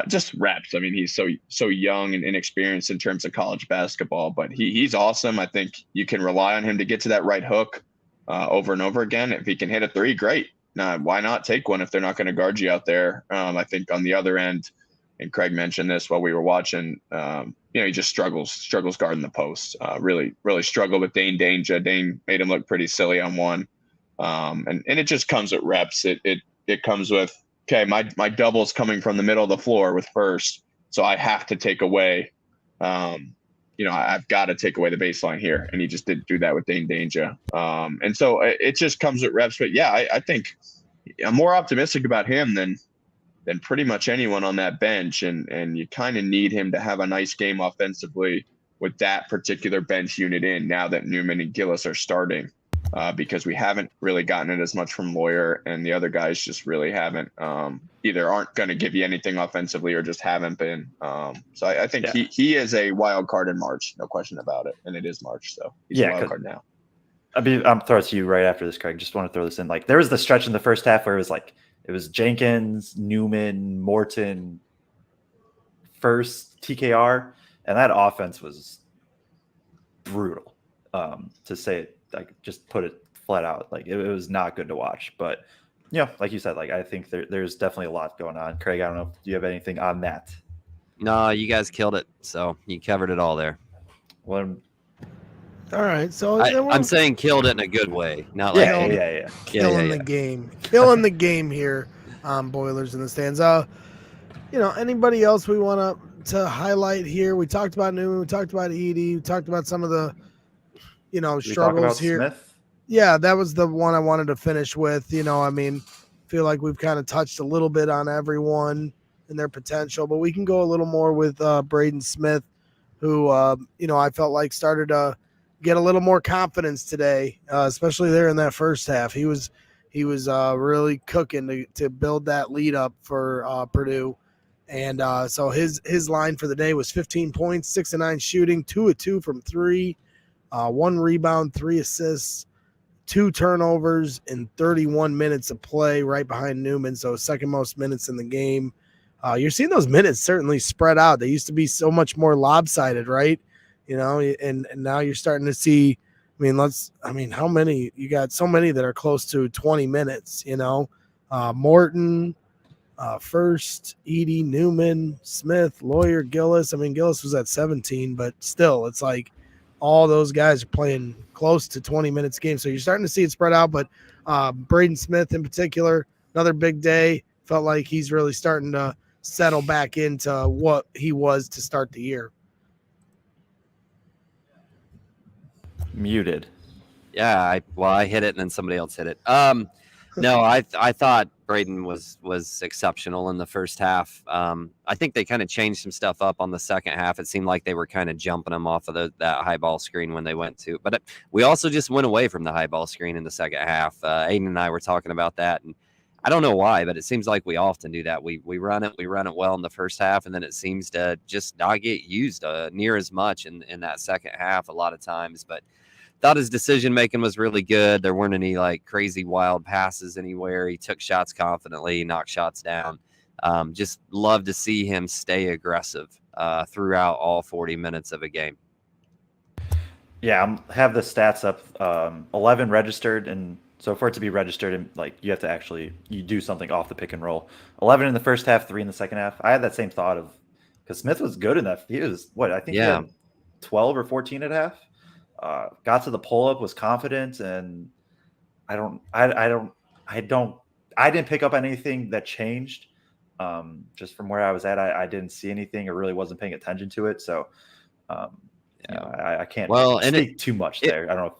just reps. I mean, he's so young and inexperienced in terms of college basketball, but he's awesome. I think you can rely on him to get to that right hook over and over again. If he can hit a three, great. Why not take one if they're not going to guard you out there? I think on the other end, and Kraig mentioned this while we were watching, he just struggles guarding the post. Really struggled with Dane Danger. Dane made him look pretty silly on one. And it just comes with reps. It comes with, okay, my double's coming from the middle of the floor with first, so I have to take away, I've got to take away the baseline here. And he just didn't do that with Dane Danger. And so it just comes with reps. But yeah, I think I'm more optimistic about him than pretty much anyone on that bench. And you kind of need him to have a nice game offensively with that particular bench unit in now that Newman and Gillis are starting, because we haven't really gotten it as much from Lawyer, and the other guys just really haven't, either aren't going to give you anything offensively or just haven't been. So I think he is a wild card in March, no question about it. And it is March, so he's a wild card now. I'm throwing it to you right after this, Kraig. Just want to throw this in. Like, there was the stretch in the first half where it was Jenkins, Newman, Morton, first TKR, and that offense was brutal. To say it, like, just put it flat out, like it was not good to watch. But like you said, like I think there's definitely a lot going on. Kraig, I don't know, do you have anything on that? No, you guys killed it. So you covered it all there. Well, all right, so I'm saying killed it in a good way, not like killing the game, killing the game here on Boilers in the Stands. Anybody else we want to highlight here? We talked about Newman, we talked about Edie, we talked about some of the struggles here. Smith? Yeah, that was the one I wanted to finish with. Feel like we've kind of touched a little bit on everyone and their potential, but we can go a little more with Braden Smith, who I felt like started to get a little more confidence today, especially there in that first half. He was really cooking to build that lead up for Purdue. And so his line for the day was 15 points, 6 of 9 shooting, 2 of 2 from 3, 1 rebound, 3 assists, 2 turnovers in 31 minutes of play, right behind Newman. So second most minutes in the game. You're seeing those minutes certainly spread out. They used to be so much more lopsided, right? And now you're starting to see, how many? You got so many that are close to 20 minutes, Morton, First, Edie, Newman, Smith, Lawyer, Gillis. Gillis was at 17, but still, it's like all those guys are playing close to 20 minutes a game. So you're starting to see it spread out, but Braden Smith in particular, another big day. Felt like he's really starting to settle back into what he was to start the year. Muted. Yeah, I hit it and then somebody else hit it. No, I thought Braden was exceptional in the first half. I think they kind of changed some stuff up on the second half. It seemed like they were kind of jumping them off of that high ball screen when they went to. But we also just went away from the high ball screen in the second half. Aidan and I were talking about that, and I don't know why, but it seems like we often do that. We run it well in the first half, and then it seems to just not get used near as much in that second half a lot of times. But thought his decision making was really good. There weren't any like crazy wild passes anywhere. He took shots confidently, knocked shots down. Just love to see him stay aggressive throughout all 40 minutes of a game. Yeah, I have the stats up. 11 registered, and so for it to be registered, and like you have to you do something off the pick and roll. 11 in the first half, 3 in the second half. I had that same thought of, because Smith was good in that. He was he had 12 or 14 at half. Got to the pull up, was confident, and I didn't pick up on anything that changed. Just from where I was at, I didn't see anything or really wasn't paying attention to it. So, I can't speak too much there. I don't know.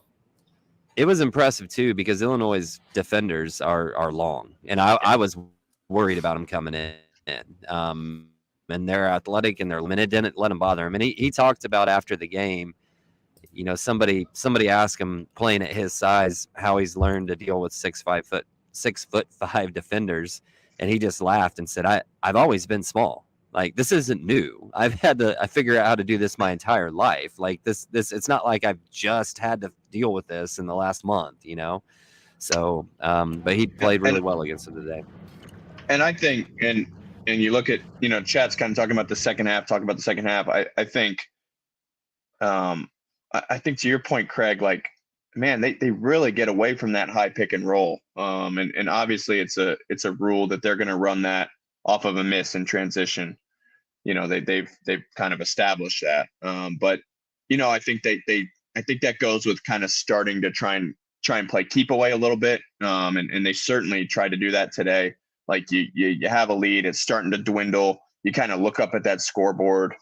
It was impressive too, because Illinois' defenders are long, and I was worried about them coming in. And they're athletic and they're limited. Didn't let him bother him. And he talked about after the game, somebody asked him, playing at his size, how he's learned to deal with 6'5" defenders. And he just laughed and said, I've always been small. Like, this isn't new. I figure out how to do this my entire life. Like this, it's not like I've just had to deal with this in the last month, you know? So, but he played really well against them today. And I think, and you look at, you know, chat's kind of talking about the second half, I think, I think to your point, Kraig, like, man, they really get away from that high pick and roll. And obviously it's a rule that they're going to run that off of a miss in transition. You know, they've kind of established that. But, you know, I think I think that goes with kind of starting to try and play keep away a little bit. And they certainly tried to do that today. Like you have a lead, it's starting to dwindle. You kind of look up at that scoreboard.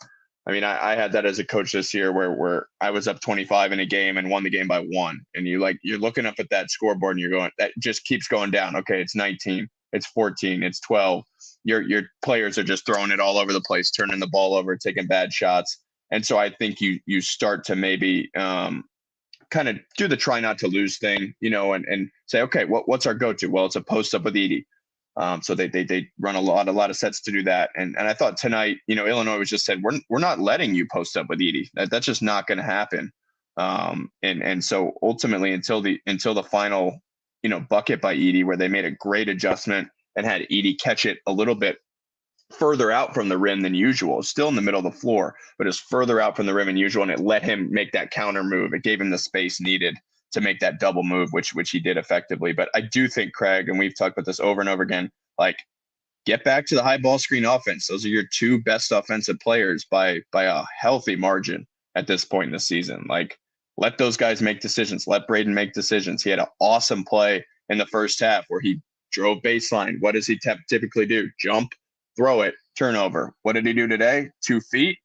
I mean, I had that as a coach this year where I was up 25 in a game and won the game by 1. And you're looking up at that scoreboard and you're going, that just keeps going down. Okay, it's 19, it's 14, it's 12. Your players are just throwing it all over the place, turning the ball over, taking bad shots. And so I think you start to maybe kind of do the try not to lose thing, you know, and say, okay, what's our go-to? Well, it's a post up with Edie. So they run a lot of sets to do that. And I thought tonight, you know, Illinois was just said, we're not letting you post up with Edie. That's just not going to happen. And so ultimately until the final, you know, bucket by Edie, where they made a great adjustment and had Edie catch it a little bit further out from the rim than usual, still in the middle of the floor, but it's further out from the rim than usual. And it let him make that counter move. It gave him the space needed to make that double move, which he did effectively. But I do think, Kraig, and we've talked about this over and over again, like, get back to the high ball screen offense. Those are your two best offensive players by a healthy margin at this point in the season. Like, let those guys make decisions. Let Braden make decisions. He had an awesome play in the first half where he drove baseline. What does he typically do? Jump, throw it, turnover. What did he do today? 2 feet,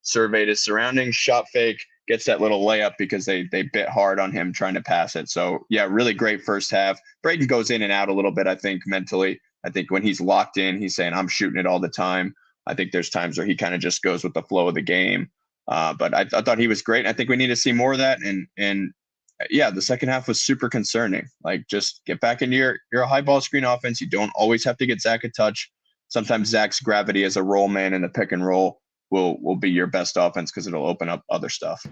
surveyed his surroundings, shot fake, gets that little layup because they bit hard on him trying to pass it. So, yeah, really great first half. Braden goes in and out a little bit, I think, mentally. I think when he's locked in, he's saying, I'm shooting it all the time. I think there's times where he kind of just goes with the flow of the game. But I thought he was great. I think we need to see more of that. And yeah, the second half was super concerning. Like, just get back into your high ball screen offense. You don't always have to get Zach a touch. Sometimes Zach's gravity as a roll man in the pick and roll will be your best offense because it'll open up other stuff.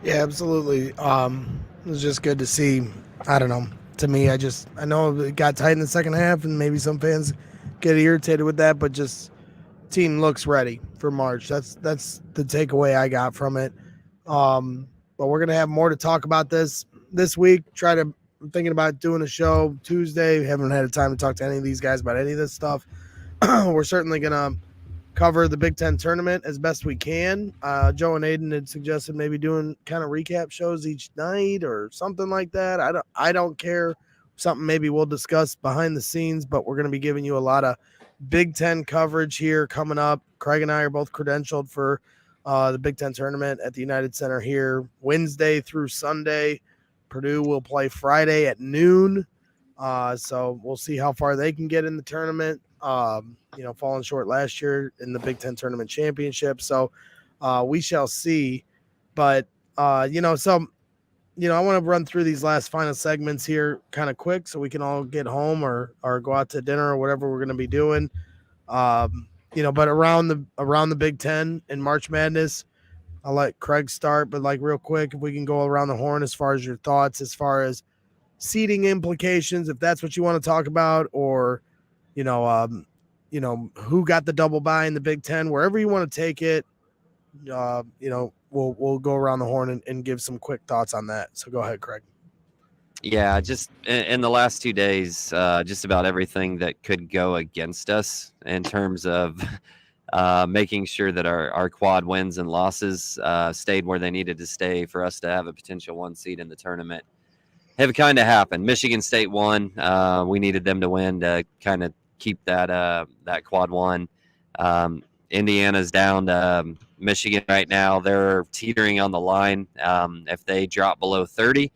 Yeah, absolutely. It was just good to see. I don't know. To me, I know it got tight in the second half, and maybe some fans get irritated with that, but just team looks ready for March. That's the takeaway I got from it. But we're gonna have more to talk about this week. I'm thinking about doing a show Tuesday. Haven't had a time to talk to any of these guys about any of this stuff. We're certainly gonna cover the Big Ten tournament as best we can. Joe and Aidan had suggested maybe doing kind of recap shows each night or something like that. I don't care. Something maybe we'll discuss behind the scenes, but we're going to be giving you a lot of Big Ten coverage here coming up. Kraig and I are both credentialed for the Big Ten tournament at the United Center here Wednesday through Sunday. Purdue will play Friday at noon. So we'll see how far they can get in the tournament. Falling short last year in the Big Ten tournament championship. So we shall see. But, I want to run through these last final segments here kind of quick so we can all get home or go out to dinner or whatever we're going to be doing. But around the Big Ten and March Madness, I'll let Kraig start, but like real quick, if we can go around the horn as far as your thoughts, as far as seeding implications, if that's what you want to talk about, or, who got the double bye in the Big Ten, wherever you want to take it, we'll go around the horn and give some quick thoughts on that. So go ahead, Kraig. Yeah, just in the last 2 days, just about everything that could go against us in terms of making sure that our quad wins and losses stayed where they needed to stay for us to have a potential 1 seed in the tournament have kind of happened. Michigan State won. We needed them to win to kind of keep that quad 1. Indiana's down to Michigan right now. They're teetering on the line. If they drop below 30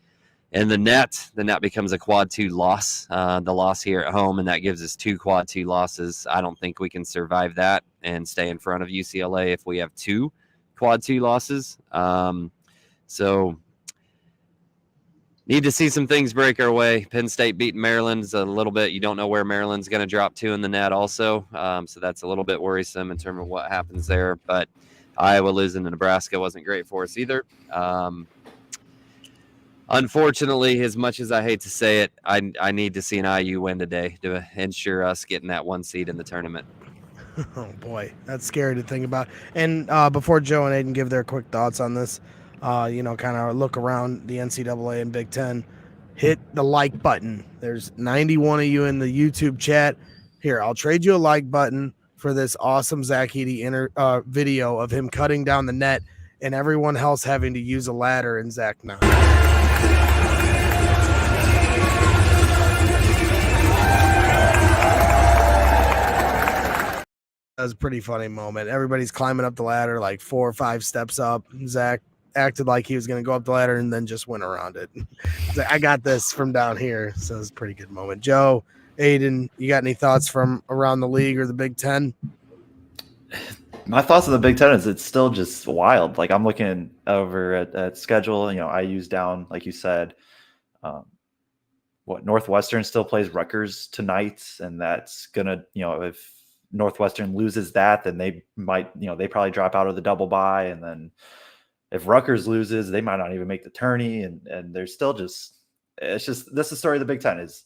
in the net becomes a quad 2 loss, the loss here at home, and that gives us 2 quad 2 losses. I don't think we can survive that and stay in front of UCLA if we have 2 quad 2 losses. So Need to see some things break our way. Penn State beating Maryland's a little bit. You don't know where Maryland's going to drop to in the net also. So that's a little bit worrisome in terms of what happens there. But Iowa losing to Nebraska wasn't great for us either. Unfortunately, as much as I hate to say it, I need to see an IU win today to ensure us getting that 1 seed in the tournament. Oh, boy. That's scary to think about. And before Joe and Aidan give their quick thoughts on this, kind of look around the NCAA and Big Ten, hit the like button. There's 91 of you in the YouTube chat. Here, I'll trade you a like button for this awesome Zach Edey video of him cutting down the net and everyone else having to use a ladder and Zach not. That was a pretty funny moment. Everybody's climbing up the ladder like 4 or 5 steps up. Zach acted like he was going to go up the ladder and then just went around it. Like, I got this from down here. So it was a pretty good moment. Joe, Aidan, you got any thoughts from around the league or the Big Ten? My thoughts on the Big Ten is it's still just wild. Like I'm looking over at schedule, IU's down, like you said. Northwestern still plays Rutgers tonight, and that's gonna, if Northwestern loses that, then they might, they probably drop out of the double bye, and then if Rutgers loses, they might not even make the tourney, and there's still that's the story of the Big Ten is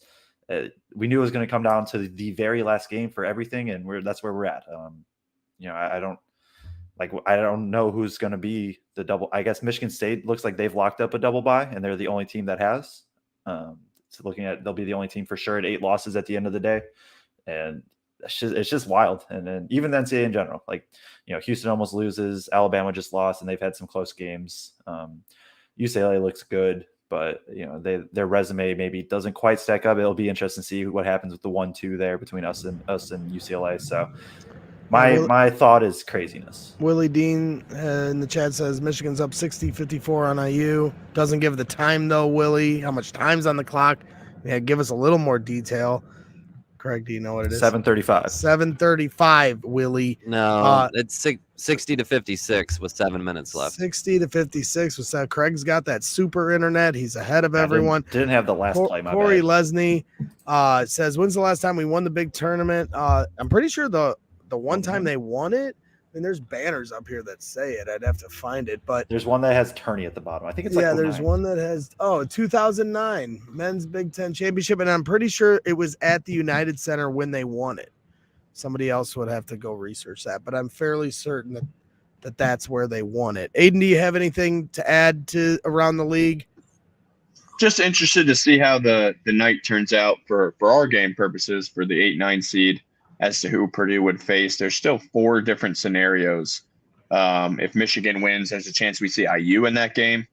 we knew it was going to come down to the very last game for everything, and that's where we're at. I don't know who's going to be the double. I guess Michigan State looks like they've locked up a double bye, and they're the only team that has. So they'll be the only team for sure at 8 losses at the end of the day, and it's just wild. And then even the NCAA in general, Houston almost loses, Alabama just lost, and they've had some close games. UCLA looks good, but their resume maybe doesn't quite stack up. It'll be interesting to see what happens with the 1-2 there between us and UCLA. So. My thought is craziness. Willie Dean in the chat says Michigan's up 60-54 on IU. Doesn't give the time, though, Willie. How much time's on the clock? Yeah, give us a little more detail. Kraig, do you know what it is? 7:35. 7:35, Willie. No, it's 60-56 with 7 minutes left. 60-56 with 7. Craig's got that super internet. He's ahead of everyone. Didn't have the last play, my Corey bad. Lesney says, when's the last time we won the big tournament? I'm pretty sure the one time they won it, there's banners up here that say it. I'd have to find it, but there's one that has tourney at the bottom. I think it's there's 09. One that has 2009 men's Big Ten championship, and I'm pretty sure it was at the United Center when they won it. Somebody else would have to go research that, but I'm fairly certain that's where they won it. Aidan, do you have anything to add to around the league? Just interested to see how the night turns out for our game purposes for the 8-9 seed. As to who Purdue would face. There's still 4 different scenarios. If Michigan wins, there's a chance we see IU in that game,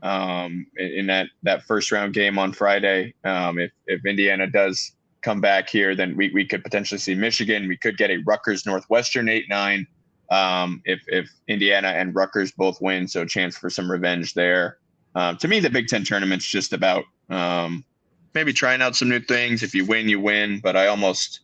in that first round game on Friday. If Indiana does come back here, then we could potentially see Michigan. We could get a Rutgers Northwestern 8-9 if Indiana and Rutgers both win, so a chance for some revenge there. To me, the Big Ten tournament's just about maybe trying out some new things. If you win, you win, but I almost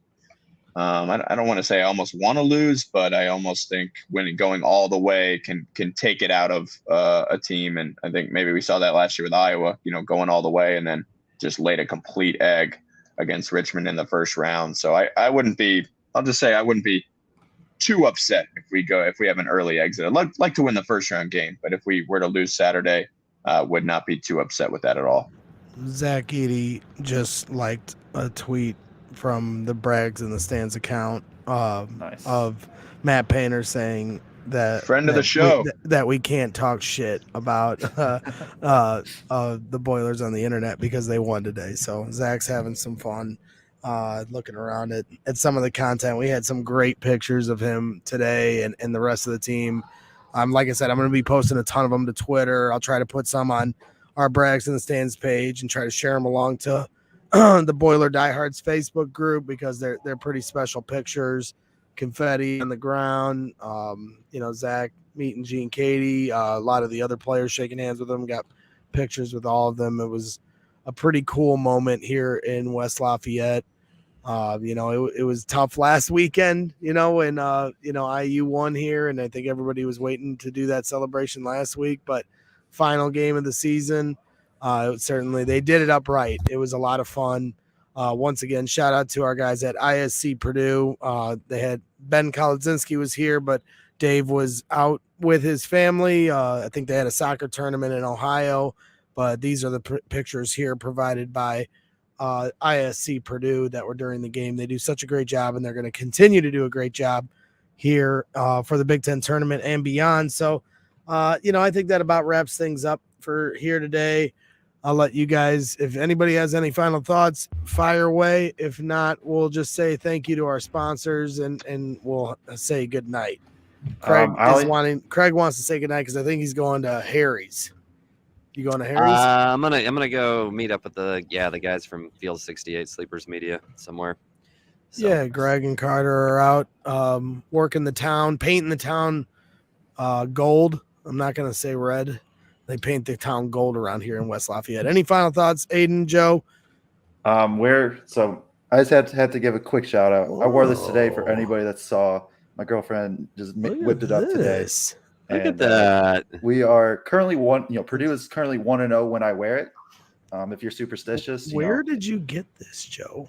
I don't want to say I almost want to lose, but I almost think going all the way can take it out of a team. And I think maybe we saw that last year with Iowa, going all the way and then just laid a complete egg against Richmond in the first round. So I'll just say I wouldn't be too upset if we have an early exit. I'd like to win the first round game, but if we were to lose Saturday, would not be too upset with that at all. Zach Edey just liked a tweet from the Brags in the Stands account Nice. of Matt Painter saying that friend of the show that we can't talk shit about the Boilers on the internet because they won today. So Zach's having some fun looking around at some of the content. We had some great pictures of him today and the rest of the team. Like I said, I'm going to be posting a ton of them to Twitter. I'll try to put some on our Brags in the Stands page and try to share them along to the Boiler Diehards Facebook group because they're pretty special pictures. Confetti on the ground. Zach meeting Gene Katie. A lot of the other players shaking hands with them. Got pictures with all of them. It was a pretty cool moment here in West Lafayette. It was tough last weekend, when IU won here, and I think everybody was waiting to do that celebration last week. But final game of the season, Certainly, they did it upright. It was a lot of fun. Once again, shout out to our guys at ISC Purdue. They had Ben Kolodzinski was here, but Dave was out with his family. I think they had a soccer tournament in Ohio, but these are the pictures here provided by ISC Purdue that were during the game. They do such a great job, and they're going to continue to do a great job here for the Big Ten tournament and beyond. So, I think that about wraps things up for here today. I'll let you guys, if anybody has any final thoughts, fire away. If not, we'll just say thank you to our sponsors and we'll say good night. Kraig wants to say good night because I think he's going to Harry's. You going to Harry's? I'm gonna go meet up with the guys from Field 68 Sleepers Media somewhere. So. Yeah, Greg and Carter are out working the town, painting the town gold. I'm not gonna say red. They paint the town gold around here in West Lafayette. Any final thoughts, Aidan, Joe? So I just had to give a quick shout out. I wore this today for anybody that saw. My girlfriend just whipped it up today. Look at that. We are currently Purdue is currently 1-0 when I wear it. If you're superstitious. Where did you get this, Joe?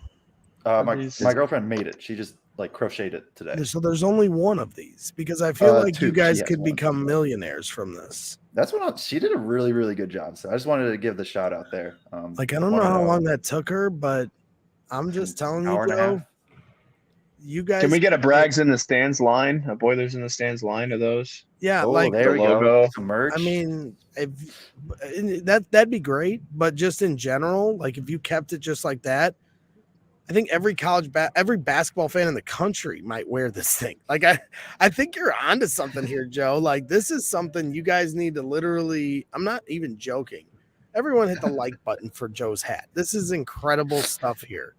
My girlfriend made it. She just crocheted it today. So there's only one of these because I feel like you guys could become millionaires from this. That's what she did a really, really good job. So I just wanted to give the shout out there. I don't know how long that took her, but I'm just telling you, Joe. You guys, can we get a Brags in the Stands line, a Boilers in the Stands line of those? Yeah, there we go. Some merch. I mean, that'd be great, but just in general, like if you kept it just like that, I think every every basketball fan in the country might wear this thing. Like I think you're onto something here, Joe. Like this is something you guys need to literally. I'm not even joking. Everyone hit the like button for Joe's hat. This is incredible stuff here.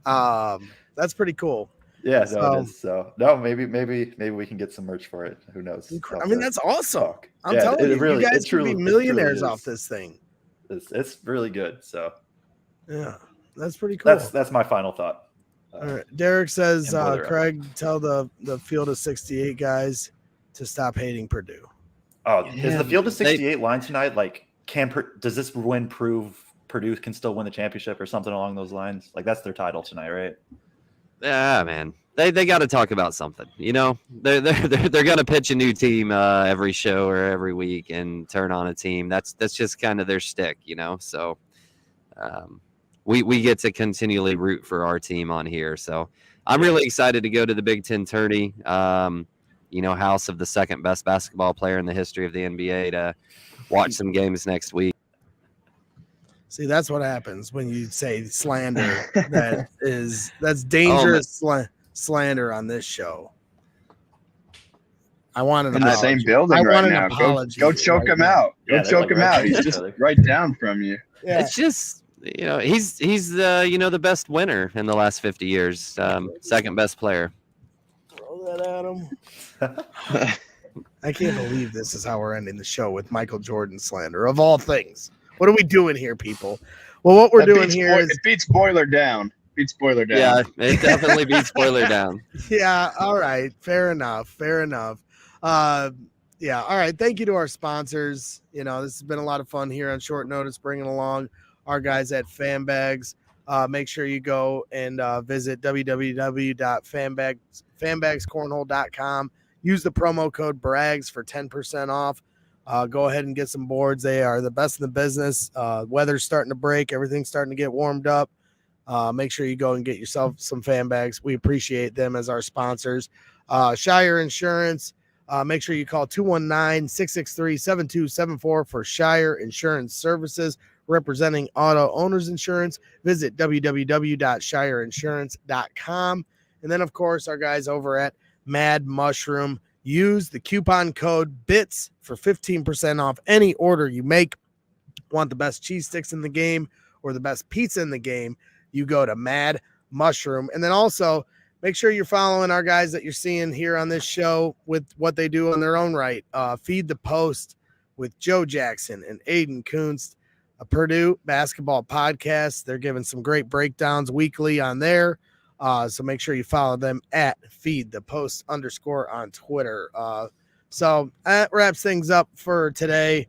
That's pretty cool. Yeah, it is. So maybe we can get some merch for it. Who knows? I mean, that's awesome. I'm telling you, you guys could be millionaires off this thing. It's really good. So yeah, that's pretty cool. That's my final thought. All right. Derek says, Kraig, tell the Field of 68 guys to stop hating Purdue. Oh, is the Field of 68 line tonight? Like, does this win prove Purdue can still win the championship or something along those lines? Like, that's their title tonight, right? Yeah, man. They got to talk about something. They're gonna pitch a new team every show or every week and turn on a team. That's just kind of their shtick, So we get to continually root for our team on here. So I'm really excited to go to the Big Ten tourney. House of the second best basketball player in the history of the NBA to watch some games next week. See, that's what happens when you say slander. That's dangerous slander on this show. I want an in the same building right now. Go choke him out. Go choke him out. He's just right down from you. Yeah. It's just he's the best winner in the last 50 years. Second best player. Throw that at him. I can't believe this is how we're ending the show with Michael Jordan slander of all things. What are we doing here, people? Well, what we're doing here is it beats Boiler down. Yeah, it definitely beats Boiler down. Yeah, all right. Fair enough. All right. Thank you to our sponsors. This has been a lot of fun here on short notice, bringing along our guys at FanBags. Make sure you go and visit www.fanbagscornhole.com. Use the promo code BRAGS for 10% off. Go ahead and get some boards. They are the best in the business. Weather's starting to break. Everything's starting to get warmed up. Make sure you go and get yourself some fan bags. We appreciate them as our sponsors. Shire Insurance. Make sure you call 219-663-7274 for Shire Insurance Services, representing auto owners insurance. Visit www.shireinsurance.com. And then, of course, our guys over at Mad Mushroom. Use the coupon code BITS for 15% off any order you make. Want the best cheese sticks in the game or the best pizza in the game, you go to Mad Mushroom. And then also make sure you're following our guys that you're seeing here on this show with what they do on their own right. Feed the Post with Joe Jackson and Aidan Kunst, a Purdue basketball podcast. They're giving some great breakdowns weekly on there. So make sure you follow them at feedthepost_ on Twitter. So that wraps things up for today.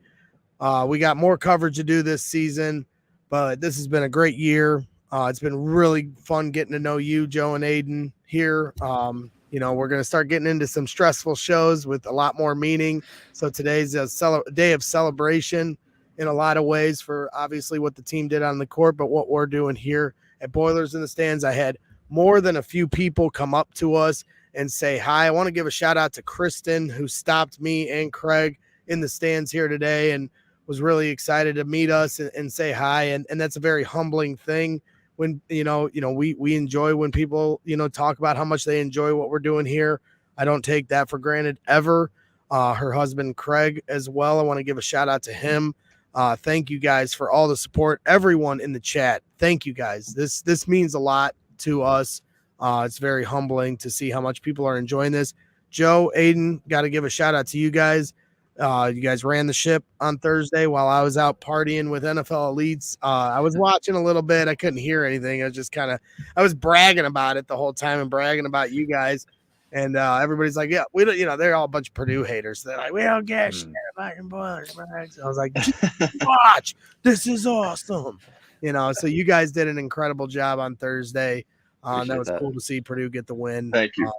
We got more coverage to do this season, but this has been a great year. It's been really fun getting to know you, Joe and Aidan here. We're going to start getting into some stressful shows with a lot more meaning. So today's a day of celebration in a lot of ways for obviously what the team did on the court, but what we're doing here at Boilers in the Stands. I had more than a few people come up to us and say hi. I want to give a shout out to Kristen, who stopped me and Kraig in the stands here today and was really excited to meet us and say hi. And that's a very humbling thing when, we enjoy when people, talk about how much they enjoy what we're doing here. I don't take that for granted ever. Her husband, Kraig, as well. I want to give a shout out to him. Thank you guys for all the support. Everyone in the chat. Thank you guys. This means a lot to us. It's very humbling to see how much people are enjoying this. Joe, Aidan, got to give a shout out to you guys. You guys ran the ship on Thursday while I was out partying with NFL elites. I was watching a little bit. I couldn't hear anything. I was bragging about it the whole time and bragging about you guys. And everybody's like, yeah, we don't, they're all a bunch of Purdue haters. They're like, we don't get shit about your Boilers. So I was like, watch, this is awesome. So you guys did an incredible job on Thursday. That was cool to see Purdue get the win. Thank you.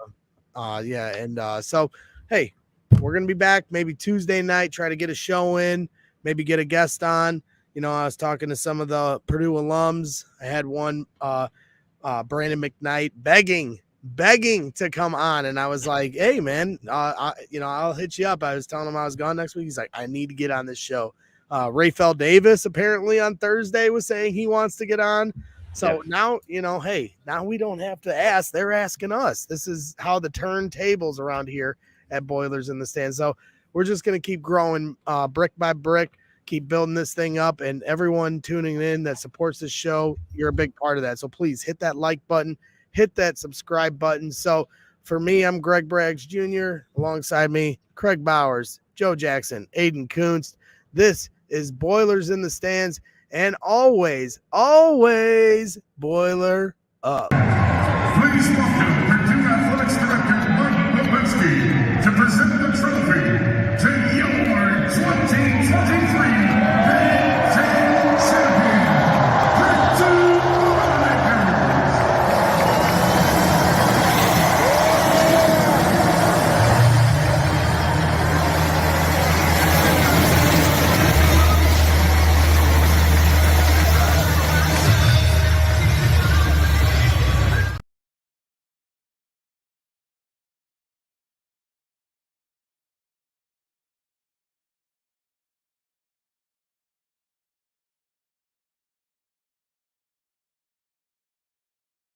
So, hey, we're going to be back maybe Tuesday night, try to get a show in, maybe get a guest on. I was talking to some of the Purdue alums. I had one, Brandon McKnight, begging to come on. And I was like, hey, man, I'll hit you up. I was telling him I was gone next week. He's like, I need to get on this show. Rafael Davis apparently on Thursday was saying he wants to get on. So now, hey, now we don't have to ask. They're asking us. This is how the turntables around here at Boilers in the Stands. So we're just going to keep growing brick by brick, keep building this thing up. And everyone tuning in that supports this show, you're a big part of that. So please hit that like button, hit that subscribe button. So for me, I'm Kraig Bowers Jr. Alongside me, Kraig Bowers, Joe Jackson, Aidan Kunst. This is Boilers in the Stands. And always, always Boiler up. Please welcome